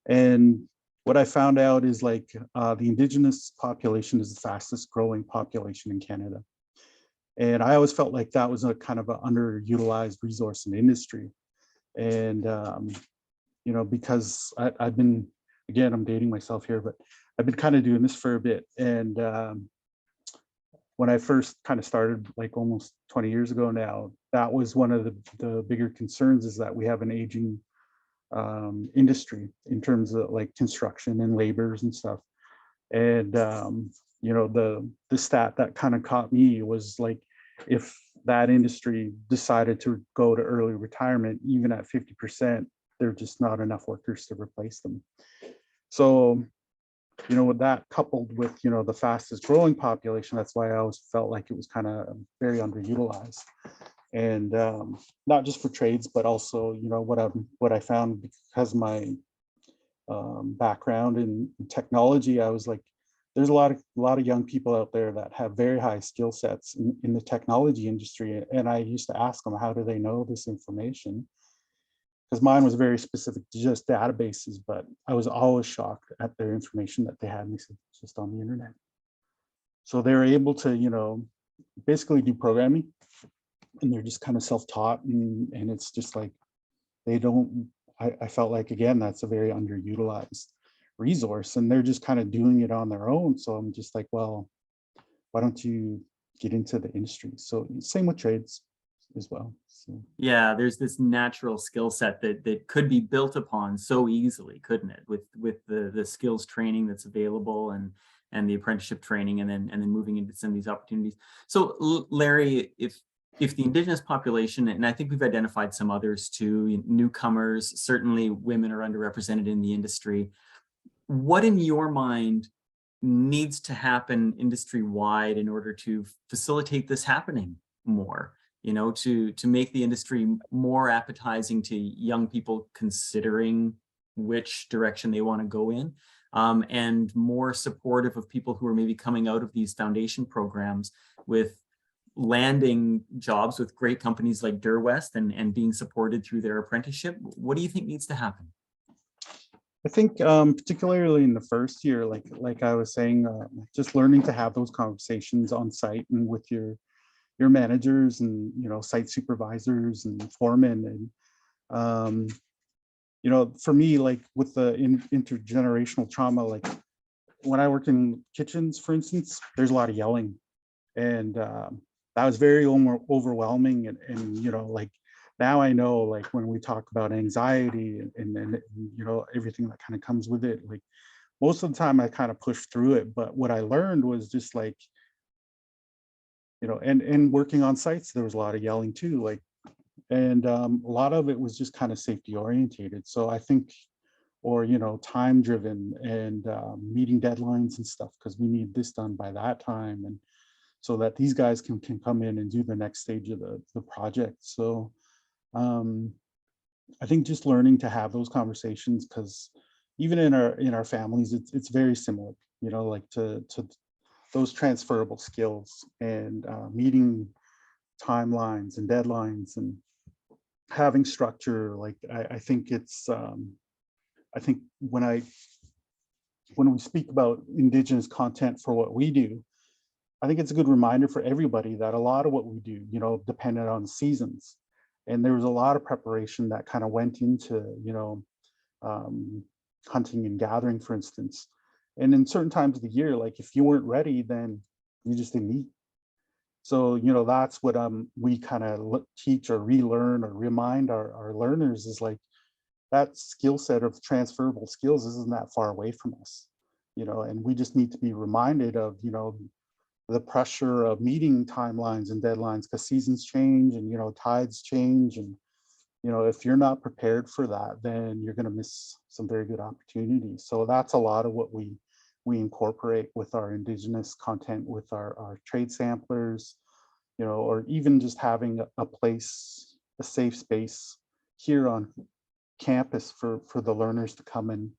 S2: And what I found out is like the Indigenous population is the fastest growing population in Canada. And I always felt like that was a kind of an underutilized resource in industry. And, you know, because I've been, again, I'm dating myself here, but I've been kind of doing this for a bit. And when I first kind of started, like almost 20 years ago now, that was one of the bigger concerns, is that we have an aging industry in terms of like construction and laborers and stuff. And you know, the stat that kind of caught me was like, if that industry decided to go to early retirement, even at 50%, there are just not enough workers to replace them. So, you know, with that coupled with, you know, the fastest growing population, that's why I always felt like it was kind of very underutilized. And not just for trades, but also, you know, what I found, because my background in technology, I was like, there's a lot of young people out there that have very high skill sets in the technology industry. And I used to ask them, how do they know this information? Because mine was very specific to just databases, but I was always shocked at their information that they had, and they said it's just on the internet. So they're able to, you know, basically do programming, and they're just kind of self-taught, and it's just like, they don't, I felt like, again, that's a very underutilized resource, and they're just kind of doing it on their own. So I'm just like, well, why don't you get into the industry? So same with trades as well. So
S1: Yeah, there's this natural skill set that could be built upon so easily, couldn't it? With the skills training that's available, and the apprenticeship training, and then moving into some of these opportunities. So Larry, if the Indigenous population, and I think we've identified some others too, newcomers, certainly women are underrepresented in the industry, what in your mind needs to happen industry-wide in order to facilitate this happening more? You know, to make the industry more appetizing to young people considering which direction they want to go in, and more supportive of people who are maybe coming out of these foundation programs with landing jobs with great companies like Durwest, and being supported through their apprenticeship. What do you think needs to happen?
S2: I think particularly in the first year, like I was saying, just learning to have those conversations on site and with your managers, and, you know, site supervisors and foremen. And you know, for me, like with the intergenerational trauma, like when I work in kitchens, for instance, there's a lot of yelling, and that was very overwhelming. And you know, like now I know, like when we talk about anxiety and you know, everything that kind of comes with it, like most of the time I kind of push through it. But what I learned was just like, you know, and working on sites, there was a lot of yelling too, like, and a lot of it was just kind of safety orientated. So I think, or, you know, time driven, and meeting deadlines and stuff, because we need this done by that time, and so that these guys can come in and do the next stage of the project. So I think just learning to have those conversations, because even in our families, it's very similar, you know, like to those transferable skills, and meeting timelines and deadlines, and having structure. Like I think it's I think when we speak about Indigenous content for what we do, I think it's a good reminder for everybody that a lot of what we do, you know, depended on seasons, and there was a lot of preparation that kind of went into, you know, hunting and gathering, for instance. And in certain times of the year, like if you weren't ready, then you just didn't eat. So, you know, that's what we kind of teach or relearn or remind our learners, is like that skill set of transferable skills isn't that far away from us, you know, and we just need to be reminded of, you know, the pressure of meeting timelines and deadlines, because seasons change, and, you know, tides change. And, you know, if you're not prepared for that, then you're going to miss some very good opportunities. So that's a lot of what we incorporate with our Indigenous content, with our trade samplers, you know, or even just having a place, a safe space here on campus for the learners to come and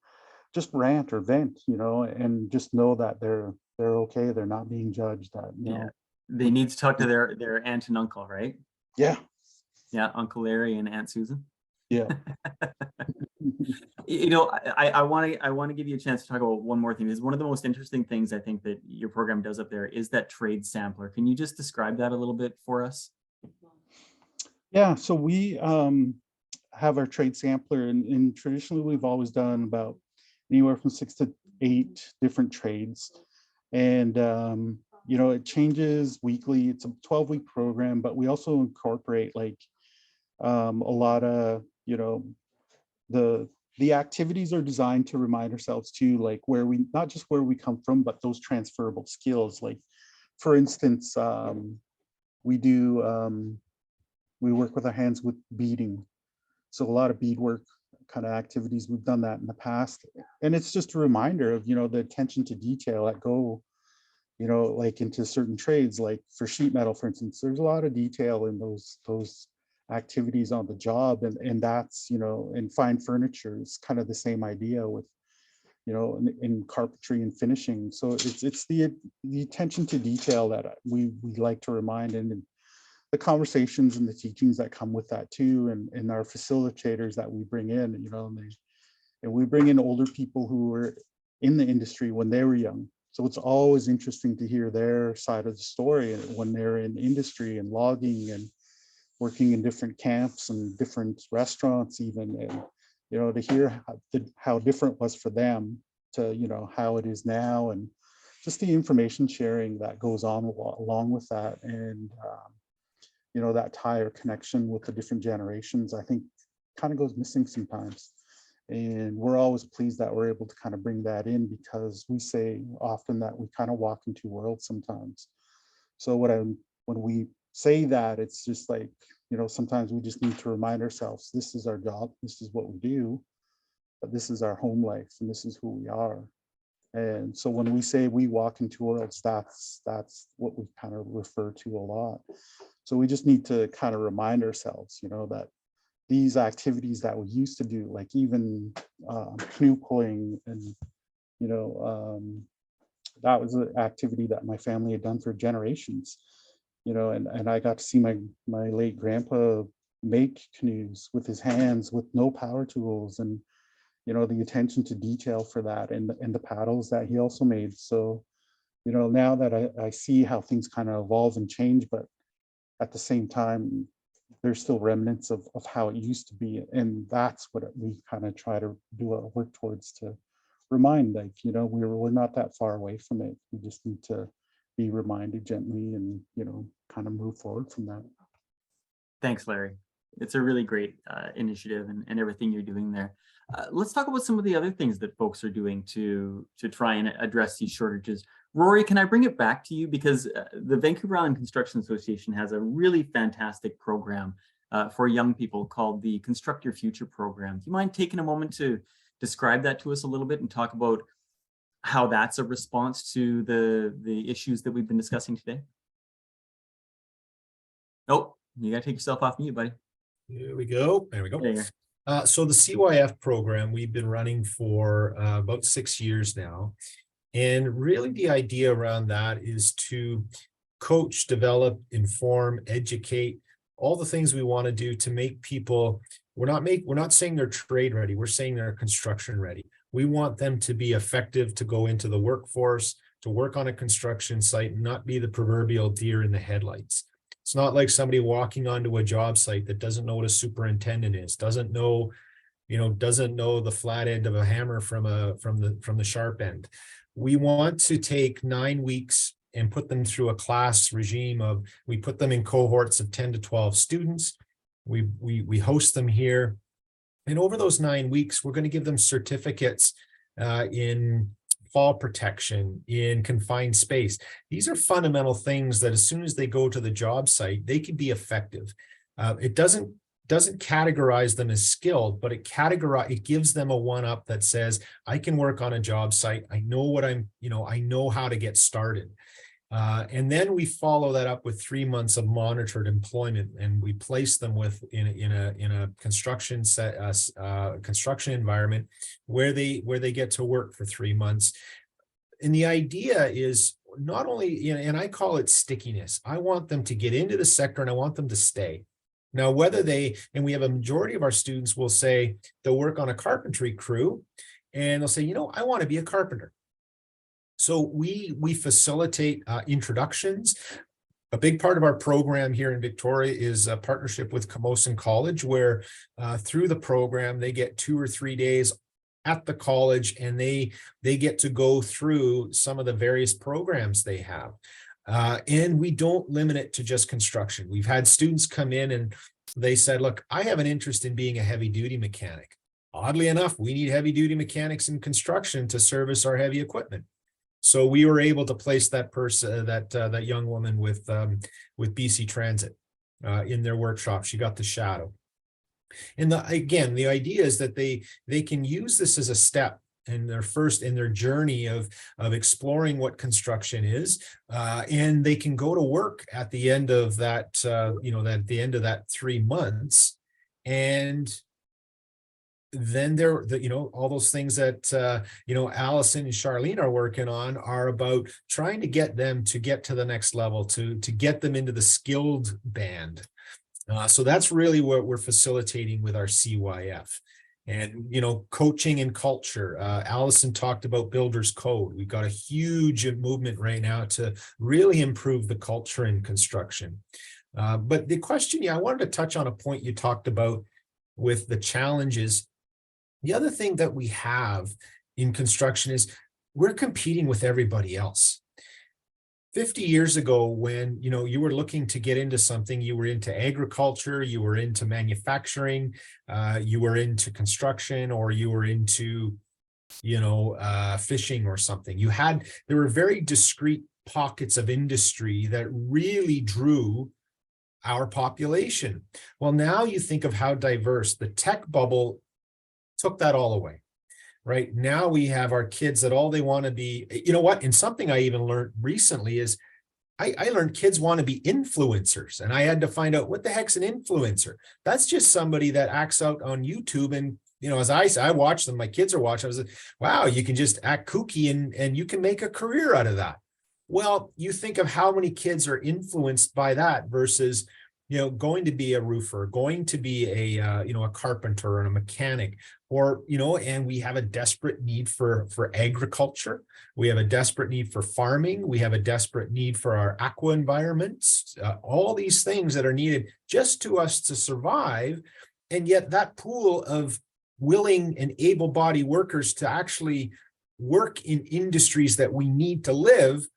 S2: just rant or vent, you know, and just know that they're okay, they're not being judged, that, you know,
S1: They need to talk to their aunt and uncle, right?
S2: yeah,
S1: Yeah, Uncle Larry and Aunt Susan.
S2: yeah.
S1: You know, I want to give you a chance to talk about one more thing. Because one of the most interesting things I think that your program does up there is that trade sampler. Can you just describe that a little bit for us?
S2: Yeah, so we have our trade sampler, and traditionally we've always done about anywhere from 6 to 8 different trades. And you know, it changes weekly. It's a 12-week program, but we also incorporate like a lot of, you know, the activities are designed to remind ourselves too, like where we, not just where we come from, but those transferable skills. Like, for instance, we work with our hands with beading. So a lot of beadwork kind of activities, we've done that in the past. And it's just a reminder of, you know, the attention to detail that go, you know, like into certain trades, like for sheet metal, for instance, there's a lot of detail in those activities on the job. And that's, you know, in fine furniture, it's kind of the same idea with, you know, in carpentry and finishing. So it's the attention to detail that we like to remind, and the conversations and the teachings that come with that too, and our facilitators that we bring in, you know, and we bring in older people who were in the industry when they were young. So it's always interesting to hear their side of the story when they're in industry and logging and working in different camps and different restaurants even, and, you know, to hear how different it was for them to, you know, how it is now, and just the information sharing that goes on along with that. And, you know, that tie or connection with the different generations, I think kind of goes missing sometimes. And we're always pleased that we're able to kind of bring that in, because we say often that we kind of walk in two worlds sometimes. So when we say that, it's just like, you know, sometimes we just need to remind ourselves, this is our job, this is what we do, but this is our home life, and this is who we are. And so when we say we walk in two worlds, that's what we kind of refer to a lot. So we just need to kind of remind ourselves, you know, that these activities that we used to do, like even canoe pulling, and, you know, that was an activity that my family had done for generations, you know, and I got to see my late grandpa make canoes with his hands with no power tools, and, you know, the attention to detail for that, and the paddles that he also made. So, you know, now that I see how things kind of evolve and change, but at the same time, there's still remnants of how it used to be. And that's what we kind of try to do a work towards, to remind, like, you know, we're not that far away from it. We just need to be reminded gently, and, you know, kind of move forward from that.
S1: Thanks, Larry. It's a really great initiative, and everything you're doing there. Let's talk about some of the other things that folks are doing to try and address these shortages. Rory, can I bring it back to you? Because the Vancouver Island Construction Association has a really fantastic program for young people called the Construct Your Future program. Do you mind taking a moment to describe that to us a little bit, and talk about how that's a response to the issues that we've been discussing today? Oh, you gotta take yourself off mute, buddy.
S3: Here we go. There we go.
S1: There you
S3: So the CYF program we've been running for about 6 years now. And really the idea around that is to coach, develop, inform, educate, all the things we want to do to make people, we're not saying they're trade ready, we're saying they're construction ready. We want them to be effective, to go into the workforce, to work on a construction site, and not be the proverbial deer in the headlights. It's not like somebody walking onto a job site that doesn't know what a superintendent is, doesn't know the flat end of a hammer from the sharp end. We want to take 9 weeks and put them through a class regime of, we put them in cohorts of 10 to 12 students. We host them here. And over those 9 weeks, we're going to give them certificates in fall protection, in confined space. These are fundamental things that as soon as they go to the job site, they can be effective. It doesn't categorize them as skilled, but it gives them a one-up that says, I can work on a job site. I know I know how to get started. And then we follow that up with 3 months of monitored employment, and we place them in a construction construction environment where they get to work for 3 months. And the idea is not only, and I call it stickiness. I want them to get into the sector, and I want them to stay. Now, and we have a majority of our students will say they'll work on a carpentry crew and they'll say, you know, I want to be a carpenter. So we facilitate introductions. A big part of our program here in Victoria is a partnership with Camosun College, where through the program, they get 2 or 3 days at the college and they get to go through some of the various programs they have. And we don't limit it to just construction. We've had students come in and they said, look, I have an interest in being a heavy duty mechanic. Oddly enough, we need heavy duty mechanics in construction to service our heavy equipment. So we were able to place that person, that young woman with BC Transit in their workshop. She got the shadow. And again, the idea is that they can use this as a step in their journey of exploring what construction is, and they can go to work at the end of that, at the end of that 3 months, and then all those things that Allison and Charlene are working on are about trying to get them to get to the next level, to get them into the skilled band. So that's really what we're facilitating with our CYF. And, coaching and culture. Allison talked about Builders Code. We've got a huge movement right now to really improve the culture in construction. But the question, I wanted to touch on a point you talked about with the challenges. The other thing that we have in construction is we're competing with everybody else. 50 years ago, when you were looking to get into something, you were into agriculture, you were into manufacturing, you were into construction, or you were into fishing or something. There were very discrete pockets of industry that really drew our population. Well, now you think of how diverse the tech bubble took that all away. Right now we have our kids that all they want to be, and something I even learned recently is I learned kids want to be influencers, and I had to find out what the heck's an influencer. That's just somebody that acts out on YouTube, and as I watch them, my kids are watching, I was like, wow, you can just act kooky and you can make a career out of that. Well, you think of how many kids are influenced by that versus going to be a roofer, going to be a carpenter and a mechanic, or, and we have a desperate need for agriculture. We have a desperate need for farming. We have a desperate need for our aqua environments, all these things that are needed just to us to survive. And yet that pool of willing and able-bodied workers to actually work in industries that we need to live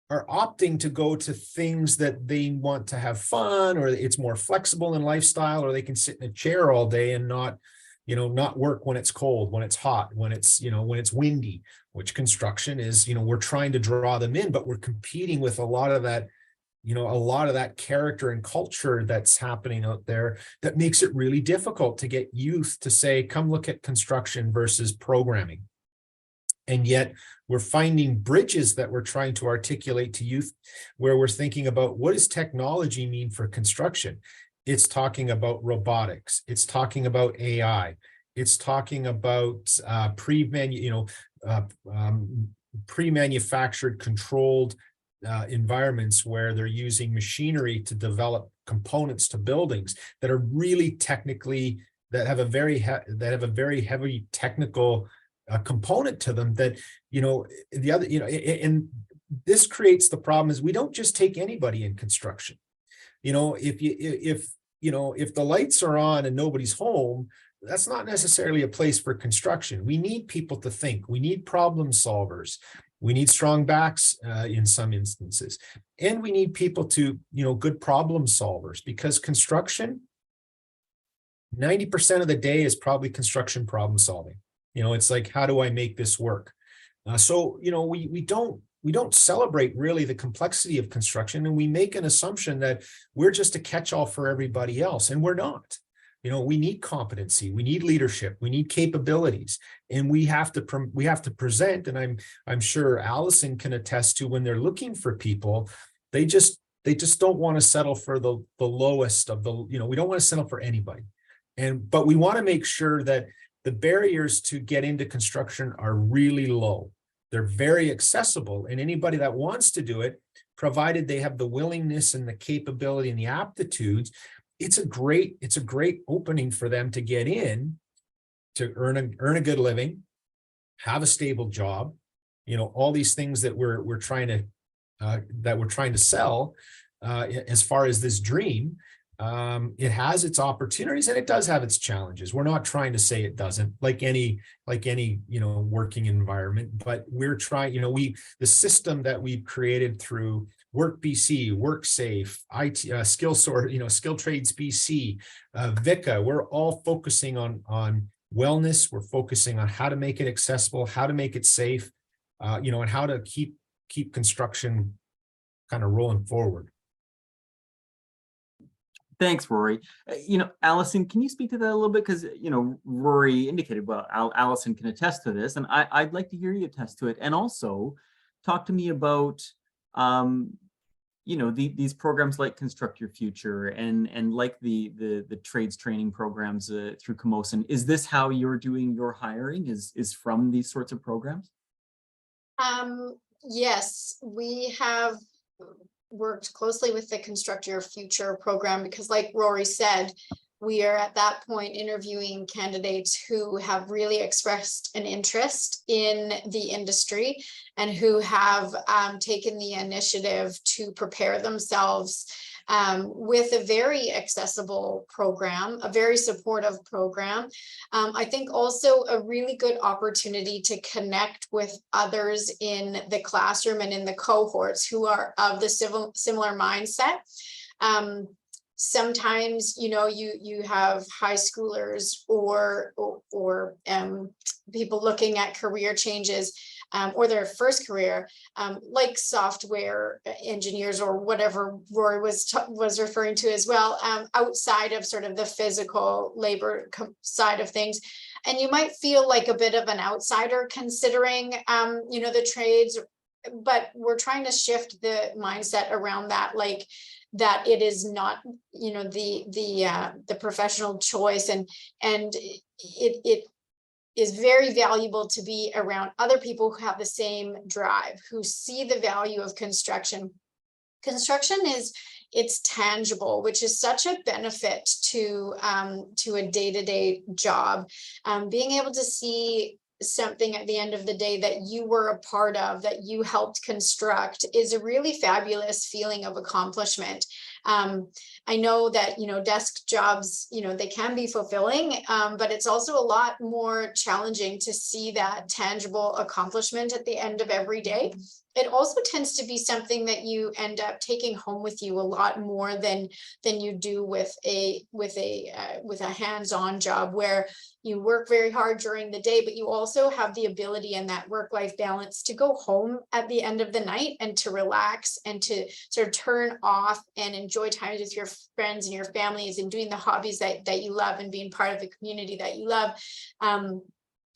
S3: are opting to go to things that they want to have fun, or it's more flexible in lifestyle, or they can sit in a chair all day and not work when it's cold, when it's hot, when it's windy, which construction is, we're trying to draw them in, but we're competing with a lot of that character and culture that's happening out there that makes it really difficult to get youth to say, come look at construction versus programming. And yet we're finding bridges that we're trying to articulate to youth where we're thinking about what does technology mean for construction? It's talking about robotics. It's talking about AI. It's talking about pre-manufactured controlled environments where they're using machinery to develop components to buildings that are really technically, that have a very heavy technical component to them that, and this creates the problem is we don't just take anybody in construction. If the lights are on and nobody's home, that's not necessarily a place for construction. We need people to think. We need problem solvers. We need strong backs in some instances. And we need people to, good problem solvers, because construction, 90% of the day is probably construction problem solving. It's like, how do I make this work? So we don't celebrate really the complexity of construction, and we make an assumption that we're just a catch-all for everybody else, and we're not. We need competency, we need leadership, we need capabilities, and we have to present. And I'm sure Allison can attest to, when they're looking for people, they just don't want to settle for the lowest of the. We don't want to settle for anybody, but we want to make sure that the barriers to get into construction are really low. They're very accessible, and anybody that wants to do it, provided they have the willingness and the capability and the aptitudes, it's a great opening for them to get in, to earn a good living, have a stable job, all these things that we're trying to sell as far as this dream. It has its opportunities and it does have its challenges. We're not trying to say it doesn't, like any working environment, but we're trying, the system that we've created through Work BC, WorkSafe, IT, SkilledTradesBC, VICA, we're all focusing on wellness. We're focusing on how to make it accessible, how to make it safe, and how to keep construction kind of rolling forward.
S1: Thanks, Rory. Allison, can you speak to that a little bit? Because, Rory indicated, well, Allison can attest to this, and I'd like to hear you attest to it. And also talk to me about, these programs like Construct Your Future and like the trades training programs through Camosun. Is this how you're doing your hiring, is from these sorts of programs?
S5: Yes, we have worked closely with the Construct Your Future program because, like Rory said, we are at that point interviewing candidates who have really expressed an interest in the industry and who have taken the initiative to prepare themselves with a very accessible program, a very supportive program. I think also a really good opportunity to connect with others in the classroom and in the cohorts who are of the similar mindset. Sometimes, you have high schoolers or people looking at career changes or their first career, like software engineers or whatever Rory was referring to as well, outside of sort of the physical labor side of things. And you might feel like a bit of an outsider considering, the trades, but we're trying to shift the mindset around that, like that it is not, the professional choice, and it is very valuable to be around other people who have the same drive, who see the value of construction. Construction it's tangible, which is such a benefit to a day-to-day job. Being able to see something at the end of the day that you were a part of, that you helped construct, is a really fabulous feeling of accomplishment. I know that, desk jobs, they can be fulfilling, but it's also a lot more challenging to see that tangible accomplishment at the end of every day. It also tends to be something that you end up taking home with you a lot more than you do with a hands-on job, where you work very hard during the day, but you also have the ability and that work-life balance to go home at the end of the night and to relax and to sort of turn off and enjoy time with your friends and your families and doing the hobbies that you love and being part of the community that you love.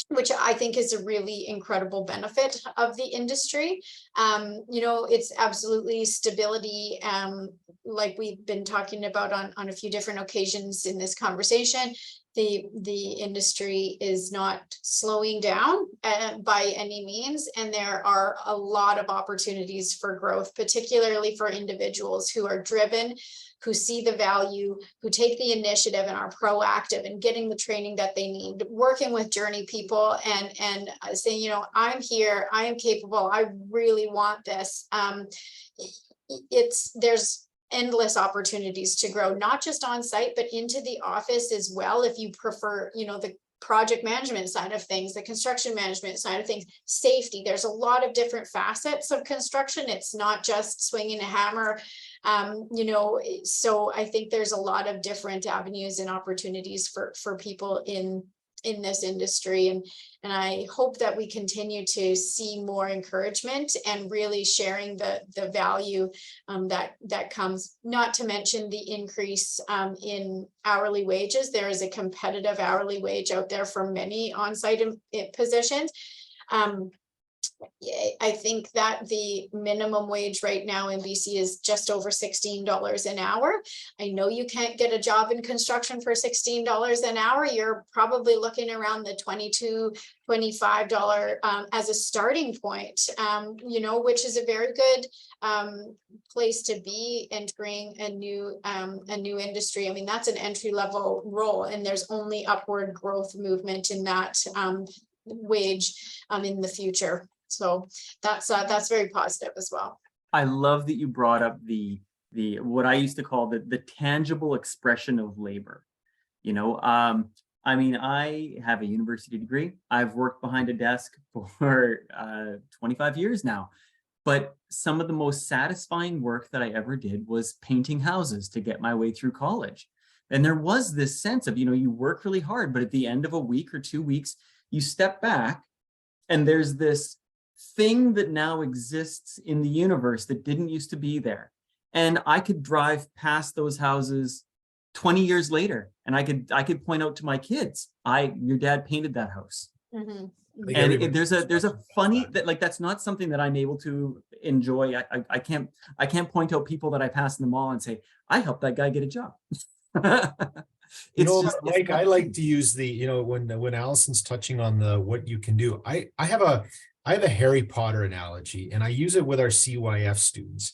S5: Which I think is a really incredible benefit of the industry. It's absolutely stability, like we've been talking about on a few different occasions in this conversation. The industry is not slowing down by any means, and there are a lot of opportunities for growth, particularly for individuals who are driven, who see the value, who take the initiative and are proactive in getting the training that they need, working with journey people and saying, I'm here, I am capable, I really want this. There's endless opportunities to grow, not just on site, but into the office as well. If you prefer, the project management side of things, the construction management side of things, safety, there's a lot of different facets of construction. It's not just swinging a hammer. So I think there's a lot of different avenues and opportunities for people in this industry. And I hope that we continue to see more encouragement and really sharing the value that comes, not to mention the increase in hourly wages. There is a competitive hourly wage out there for many on-site positions. yeah, I think that the minimum wage right now in BC is just over $16 an hour. I know you can't get a job in construction for $16 an hour. You're probably looking around the $22, $25 as a starting point, you know, which is a very good place to be entering a new industry. I mean, that's an entry level role, and there's only upward growth movement in that wage in the future. So that's very positive as well.
S1: I love that you brought up the what I used to call the tangible expression of labor. You know, I mean, I have a university degree. I've worked behind a desk for 25 years now. But some of the most satisfying work that I ever did was painting houses to get my way through college. And there was this sense of, you know, you work really hard, but at the end of a week or 2 weeks, you step back and there's this thing that now exists in the universe that didn't used to be there. And I could drive past those houses 20 years later, and I could point out to my kids, your dad painted that house.
S5: Mm-hmm.
S1: And there's a funny that, like, that's not something that I'm able to enjoy. I can't point out people that I pass in the mall and say, I helped that guy get a job.
S3: You know, Mike, I like to use the, you know, when Allison's touching on the what you can do, I have a Harry Potter analogy, and I use it with our CYF students.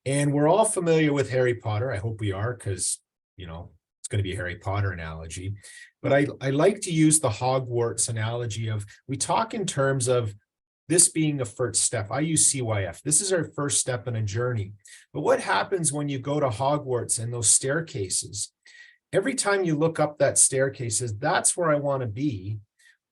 S3: And we're all familiar with Harry Potter. I hope we are, because, you know, it's going to be a Harry Potter analogy. But I like to use the Hogwarts analogy of, we talk in terms of this being a first step. I use CYF. This is our first step in a journey. But what happens when you go to Hogwarts and those staircases? Every time you look up that staircases, that's where I want to be.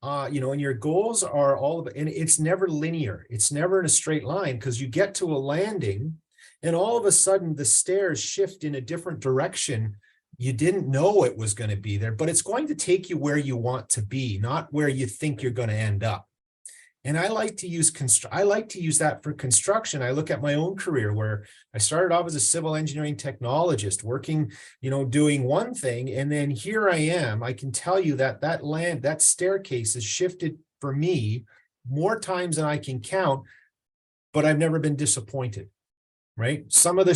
S3: You know, and your goals are all of it, and it's never linear. It's never in a straight line, because you get to a landing and all of a sudden the stairs shift in a different direction. You didn't know it was going to be there, but it's going to take you where you want to be, not where you think you're going to end up. And I like to use that for construction. I look at my own career, where I started off as a civil engineering technologist, working, you know, doing one thing. And then here I am. I can tell you that staircase has shifted for me more times than I can count, but I've never been disappointed. Right. Some of the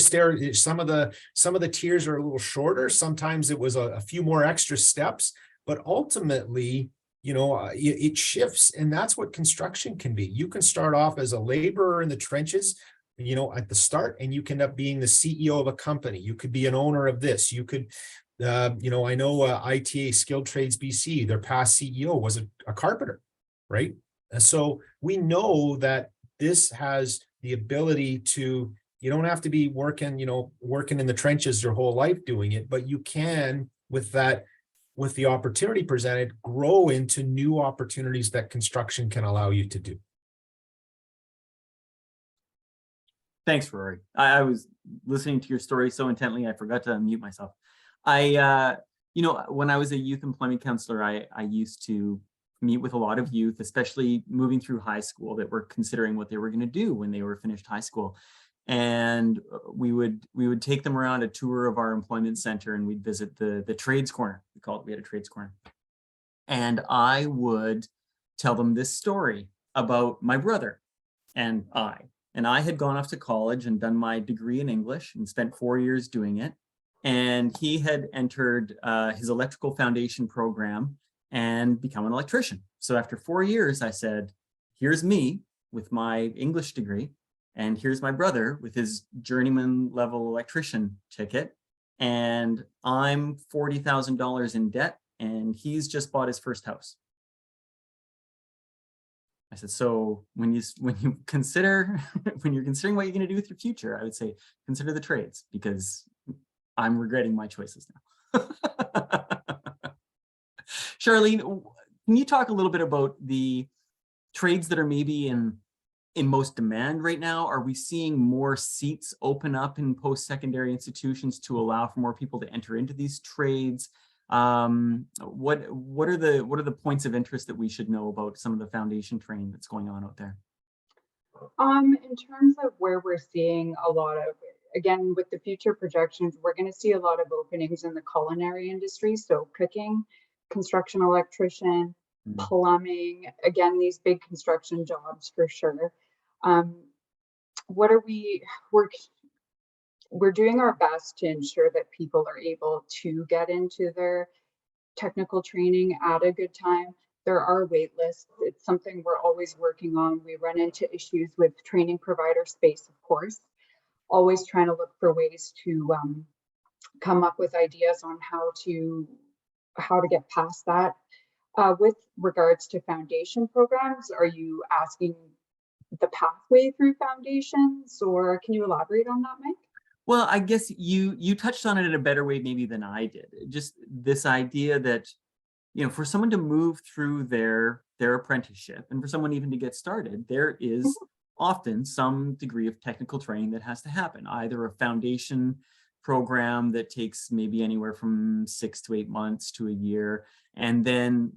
S3: tiers are a little shorter. Sometimes it was a few more extra steps, but ultimately, you know, it shifts. And that's what construction can be. You can start off as a laborer in the trenches, you know, at the start, and you can end up being the CEO of a company. You could be an owner of this. You could, you know, I know ITA, SkilledTradesBC, their past CEO was a carpenter, right? And so we know that this has the ability to, you don't have to be working in the trenches your whole life doing it, but you can, with the opportunity presented, grow into new opportunities that construction can allow you to do.
S1: Thanks, Rory. I was listening to your story so intently, I forgot to unmute myself. You know, when I was a youth employment counselor, I used to meet with a lot of youth, especially moving through high school, that were considering what they were going to do when they were finished high school. And we would take them around a tour of our employment center, and we'd visit the trades corner. We had a trades corner. And I would tell them this story about my brother and I. And I had gone off to college and done my degree in English and spent 4 years doing it. And he had entered his electrical foundation program and become an electrician. So after 4 years, I said, here's me with my English degree. And here's my brother with his journeyman level electrician ticket. And I'm $40,000 in debt, and he's just bought his first house. I said, so when you consider, when you're considering what you're going to do with your future, I would say, consider the trades, because I'm regretting my choices now. Charlene, can you talk a little bit about the trades that are maybe in most demand right now? Are we seeing more seats open up in post-secondary institutions to allow for more people to enter into these trades? What are the points of interest that we should know about some of the foundation training that's going on out there?
S4: In terms of where we're seeing a lot of, again, with the future projections, we're going to see a lot of openings in the culinary industry. So cooking, construction electrician, plumbing, again, these big construction jobs for sure. What are we're doing our best to ensure that people are able to get into their technical training at a good time. There are wait lists. It's something we're always working on. We run into issues with training provider space, of course, always trying to look for ways to come up with ideas on how to get past that. With regards to foundation programs, are you asking the pathway through foundations, or can you elaborate on that, Mike?
S1: Well, I guess you touched on it in a better way maybe than I did. Just this idea that, you know, for someone to move through their apprenticeship, and for someone even to get started, there is often some degree of technical training that has to happen, either a foundation program that takes maybe anywhere from 6 to 8 months to a year, and then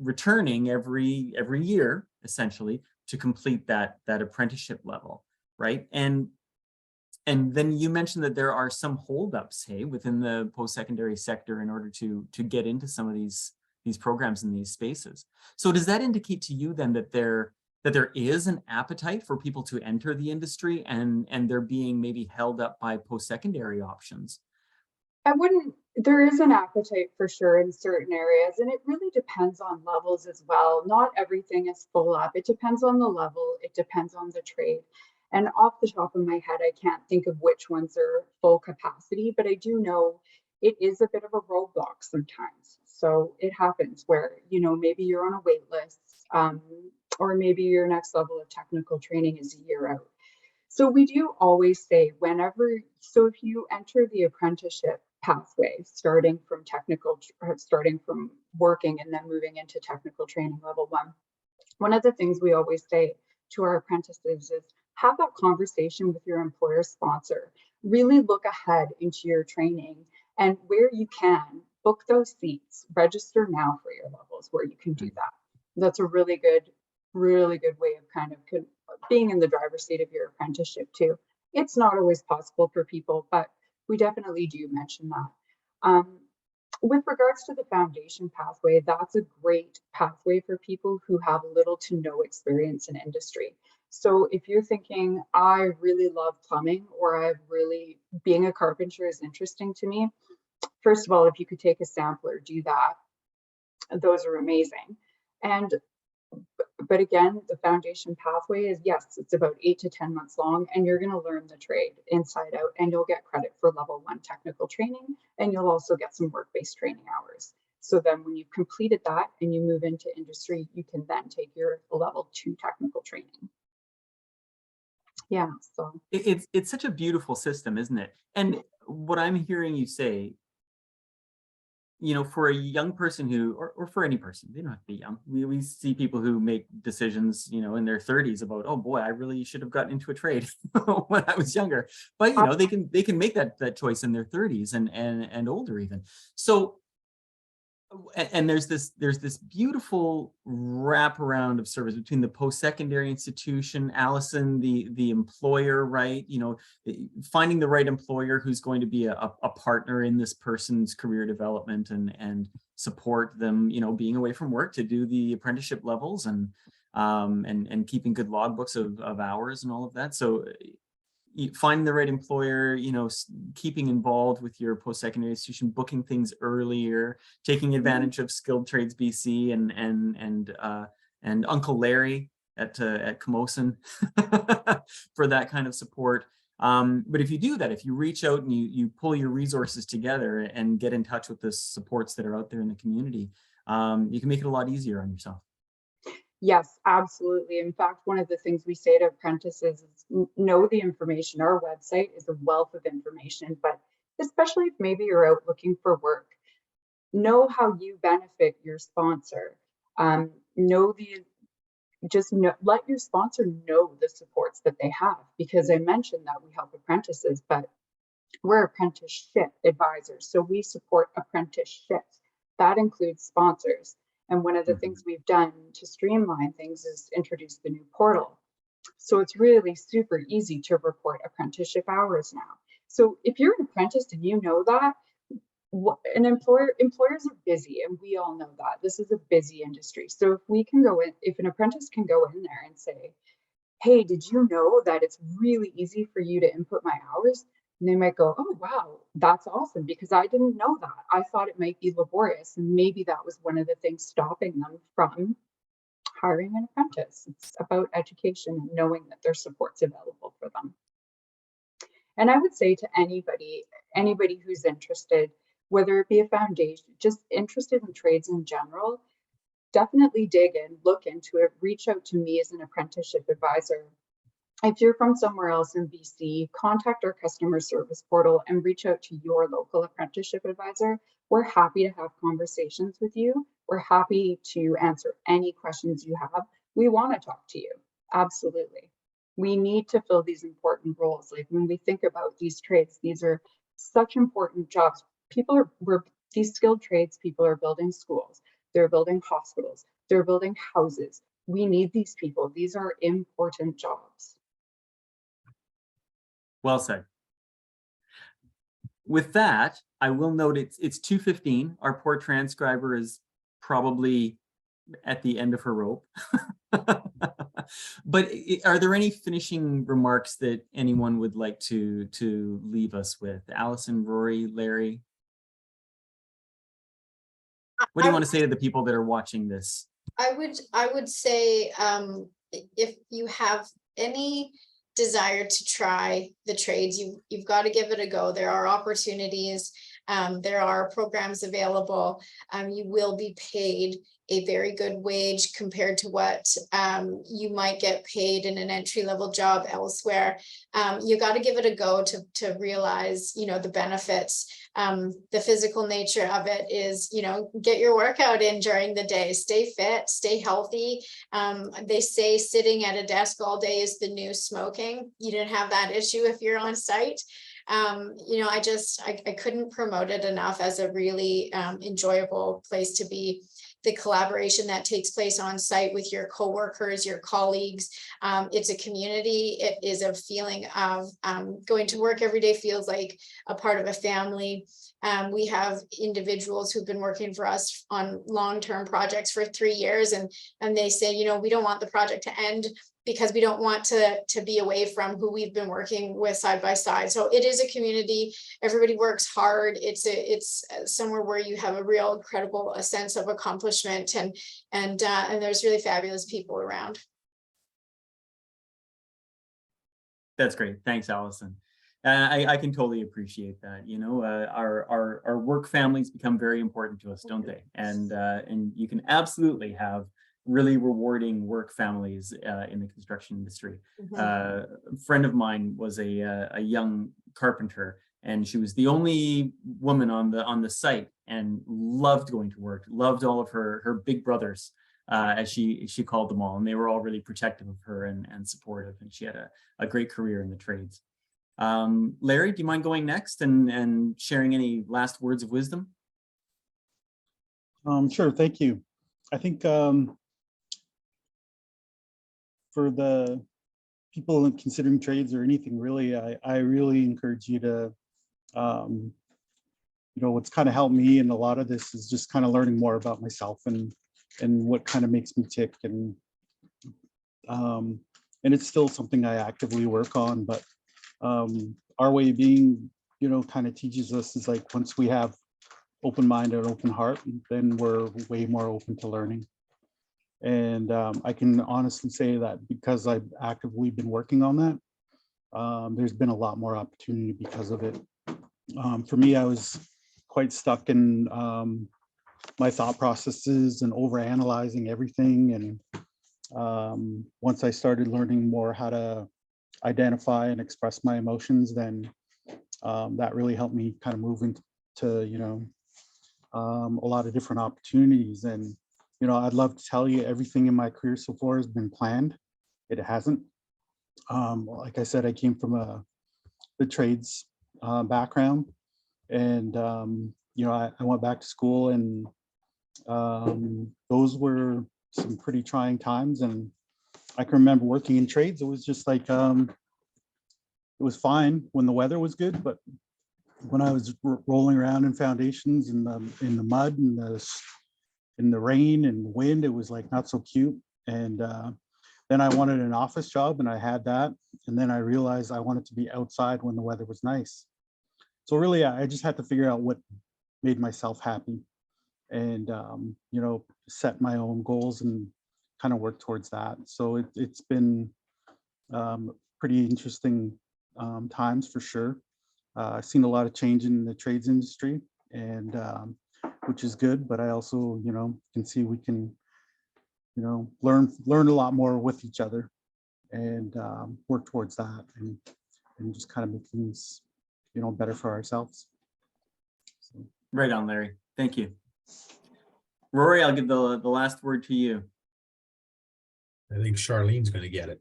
S1: returning every year, essentially, to complete that apprenticeship level, right? And then you mentioned that there are some holdups, hey, within the post-secondary sector in order to get into some of these programs in these spaces. So does that indicate to you then that there is an appetite for people to enter the industry, and they're being maybe held up by post-secondary options?
S4: There is an appetite for sure in certain areas, and it really depends on levels as well. Not everything is full up. It depends on the level, it depends on the trade. And off the top of my head, I can't think of which ones are full capacity, but I do know it is a bit of a roadblock sometimes. So it happens where, you know, maybe you're on a wait list, or maybe your next level of technical training is a year out. So we do always say so if you enter the apprenticeship pathway, starting from working and then moving into technical training level 1, one of the things we always say to our apprentices is have that conversation with your employer sponsor. Really look ahead into your training, and where you can, book those seats, register now for your levels where you can do that. That's a really good way of kind of being in the driver's seat of your apprenticeship too. It's not always possible for people, but we definitely do mention that. With regards to the foundation pathway, that's a great pathway for people who have little to no experience in industry. So if you're thinking, I really love plumbing, or being a carpenter is interesting to me, first of all, if you could take a sampler, do that. Those are amazing. But again, the foundation pathway is, yes, it's about 8 to 10 months long, and you're going to learn the trade inside out, and you'll get credit for level 1 technical training, and you'll also get some work-based training hours. So then when you've completed that and you move into industry, you can then take your level 2 technical training. Yeah, so
S1: It's such a beautiful system, isn't it? And what I'm hearing you say, you know, for a young person who, or for any person, they don't have to be young. We see people who make decisions, you know, in their 30s about, oh boy, I really should have gotten into a trade when I was younger. But you know, they can make that choice in their 30s and older even. So, and there's this beautiful wraparound of service between the post-secondary institution, Allison, the employer, right? You know, finding the right employer who's going to be a partner in this person's career development and support them, you know, being away from work to do the apprenticeship levels and keeping good logbooks of hours and all of that. So finding the right employer, you know, keeping involved with your post-secondary institution, booking things earlier, taking advantage of SkilledTradesBC and Uncle Larry at Camosun for that kind of support. But if you do that, if you reach out and you pull your resources together and get in touch with the supports that are out there in the community, you can make it a lot easier on yourself.
S4: Yes, absolutely. In fact, one of the things we say to apprentices is know the information. Our website is a wealth of information, but especially if maybe you're out looking for work, know how you benefit your sponsor. Let your sponsor know the supports that they have, because I mentioned that we help apprentices, but we're apprenticeship advisors. So we support apprenticeships. That includes sponsors. And one of the things we've done to streamline things is introduce the new portal. So it's really super easy to report apprenticeship hours now. So if you're an apprentice and you know that, employers are busy, and we all know that this is a busy industry. So if we can go in, if an apprentice can go in there and say, hey, did you know that it's really easy for you to input my hours? And they might go, oh, wow, that's awesome, because I didn't know that. I thought it might be laborious. And maybe that was one of the things stopping them from hiring an apprentice. It's about education and knowing that there's supports available for them. And I would say to anybody who's interested, whether it be a foundation, just interested in trades in general, definitely dig in, look into it, reach out to me as an apprenticeship advisor. If you're from somewhere else in BC, contact our customer service portal and reach out to your local apprenticeship advisor. We're happy to have conversations with you. We're happy to answer any questions you have. We want to talk to you. Absolutely. We need to fill these important roles. Like when we think about these trades, these are such important jobs. These skilled trades people are building schools. They're building hospitals. They're building houses. We need these people. These are important jobs.
S1: Well said. With that, I will note it's 2:15. Our poor transcriber is probably at the end of her rope. But are there any finishing remarks that anyone would like to leave us with? Allison, Rory, Larry? What do you want to say to the people that are watching this?
S5: I would say if you have any desire to try the trades, you've got to give it a go. There are opportunities, there are programs available. You will be paid a very good wage compared to what you might get paid in an entry-level job elsewhere. You got to give it a go to realize, the benefits. The physical nature of it is, get your workout in during the day, stay fit, stay healthy. They say sitting at a desk all day is the new smoking. You didn't have that issue if you're on site. I couldn't promote it enough as a really enjoyable place to be. The collaboration that takes place on site with your coworkers, your colleagues. It's a community. It is a feeling of going to work every day feels like a part of a family. We have individuals who've been working for us on long-term projects for 3 years, and they say, we don't want the project to end because we don't want to be away from who we've been working with side by side. So it is a community. Everybody works hard. It's somewhere where you have a real incredible sense of accomplishment, and there's really fabulous people around.
S1: That's great. Thanks, Allison. I can totally appreciate that. Our work families become very important to us, don't they? And you can absolutely have really rewarding work families in the construction industry. A friend of mine was a young carpenter, and she was the only woman on the site, and loved going to work, loved all of her big brothers, as she called them all, and they were all really protective of her and supportive, and she had a great career in the trades. Larry, do you mind going next and sharing any last words of wisdom?
S2: Sure, thank you. I think for the people considering trades or anything really, I really encourage you to, what's kind of helped me in a lot of this is just kind of learning more about myself and what kind of makes me tick, and it's still something I actively work on, but our way of being, kind of teaches us is like, once we have open mind and open heart, then we're way more open to learning. And I can honestly say that because I've actively been working on that, there's been a lot more opportunity because of it. For me, I was quite stuck in my thought processes and overanalyzing everything. And once I started learning more how to identify and express my emotions, then that really helped me kind of move into, a lot of different opportunities. And I'd love to tell you everything in my career so far has been planned. It hasn't. Like I said, I came from the trades background, and I went back to school, and those were some pretty trying times. And I can remember working in trades. It was just like, it was fine when the weather was good, but when I was rolling around in foundations in the mud and in the rain and the wind, it was like not so cute. And then I wanted an office job, and I had that. And then I realized I wanted to be outside when the weather was nice. So really, I just had to figure out what made myself happy, and you know, set my own goals and kind of work towards that. So it's been pretty interesting times for sure. I've seen a lot of change in the trades industry, and which is good. But I also, you know, can see we can, you know, learn a lot more with each other, and work towards that, and just kind of make things, you know, better for ourselves. So.
S1: Right on, Larry. Thank you. Rory, I'll give the last word to you.
S3: I think Charlene's going to get it.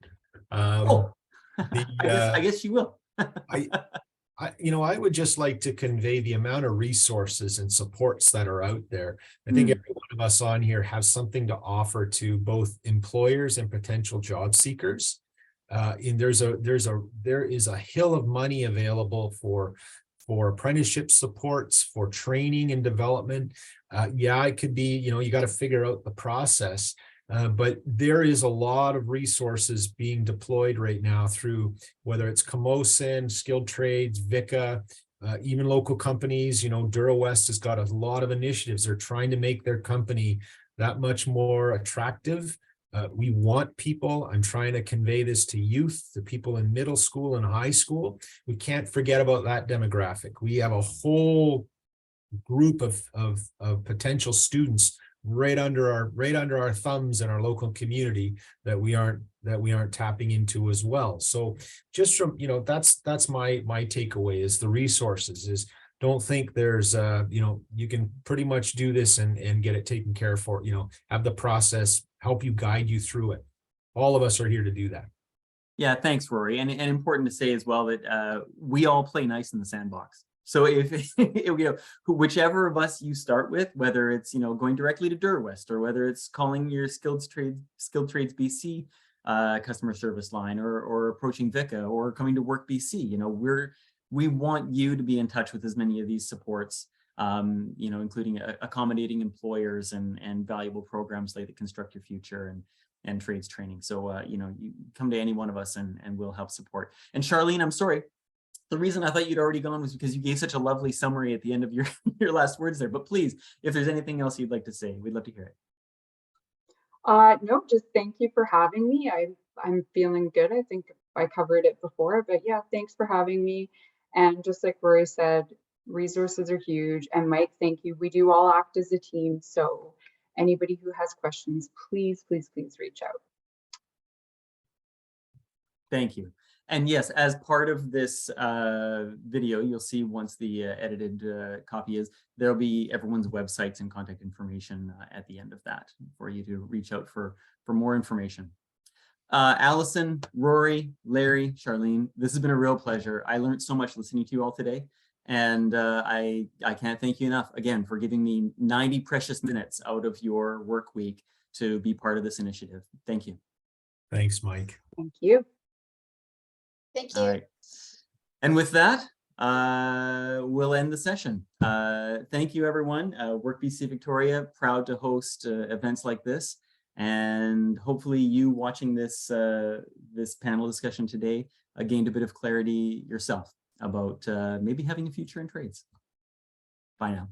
S1: I guess she will.
S3: You know, I would just like to convey the amount of resources and supports that are out there. I think every one of us on here have something to offer to both employers and potential job seekers. And there is a hill of money available for apprenticeship supports, for training and development. Yeah, it could be, you know, you got to figure out the process. But there is a lot of resources being deployed right now through whether it's Camosun, Skilled Trades, VICA, even local companies. You know, Durwest has got a lot of initiatives. They're trying to make their company that much more attractive. We want people. I'm trying to convey this to youth, to people in middle school and high school. We can't forget about that demographic. We have a whole group of potential students right under our thumbs in our local community that we aren't tapping into as well. So just from, you know, that's my takeaway is the resources. Is don't think there's you know, you can pretty much do this and get it taken care of for, you know, have the process help you, guide you through it. All of us are here to do that.
S1: Yeah, thanks, Rory. And important to say as well that we all play nice in the sandbox. So if you know, whichever of us you start with, whether it's, you know, going directly to Durwest, or whether it's calling your SkilledTradesBC customer service line, or approaching VICA, or coming to Work BC, you know, we want you to be in touch with as many of these supports, you know, including accommodating employers and valuable programs like the Construct Your Future and trades training. So, you know, you come to any one of us and we'll help support. And Charlene, I'm sorry. The reason I thought you'd already gone was because you gave such a lovely summary at the end of your last words there. But please, if there's anything else you'd like to say, we'd love to hear it.
S4: No, just thank you for having me. I'm feeling good. I think I covered it before, but yeah, thanks for having me. And just like Rory said, resources are huge. And Mike, thank you. We do all act as a team. So anybody who has questions, please, please, please reach out.
S1: Thank you. And yes, as part of this video, you'll see once the edited copy is, there'll be everyone's websites and contact information at the end of that for you to reach out for more information. Allison, Rory, Larry, Charlene, this has been a real pleasure. I learned so much listening to you all today. And I can't thank you enough, again, for giving me 90 precious minutes out of your work week to be part of this initiative. Thank you.
S3: Thanks, Mike.
S4: Thank you.
S5: Thank you.
S1: All right. And with that, we'll end the session. Thank you, everyone. Work BC Victoria, proud to host events like this. And hopefully you watching this, this panel discussion today gained a bit of clarity yourself about maybe having a future in trades. Bye now.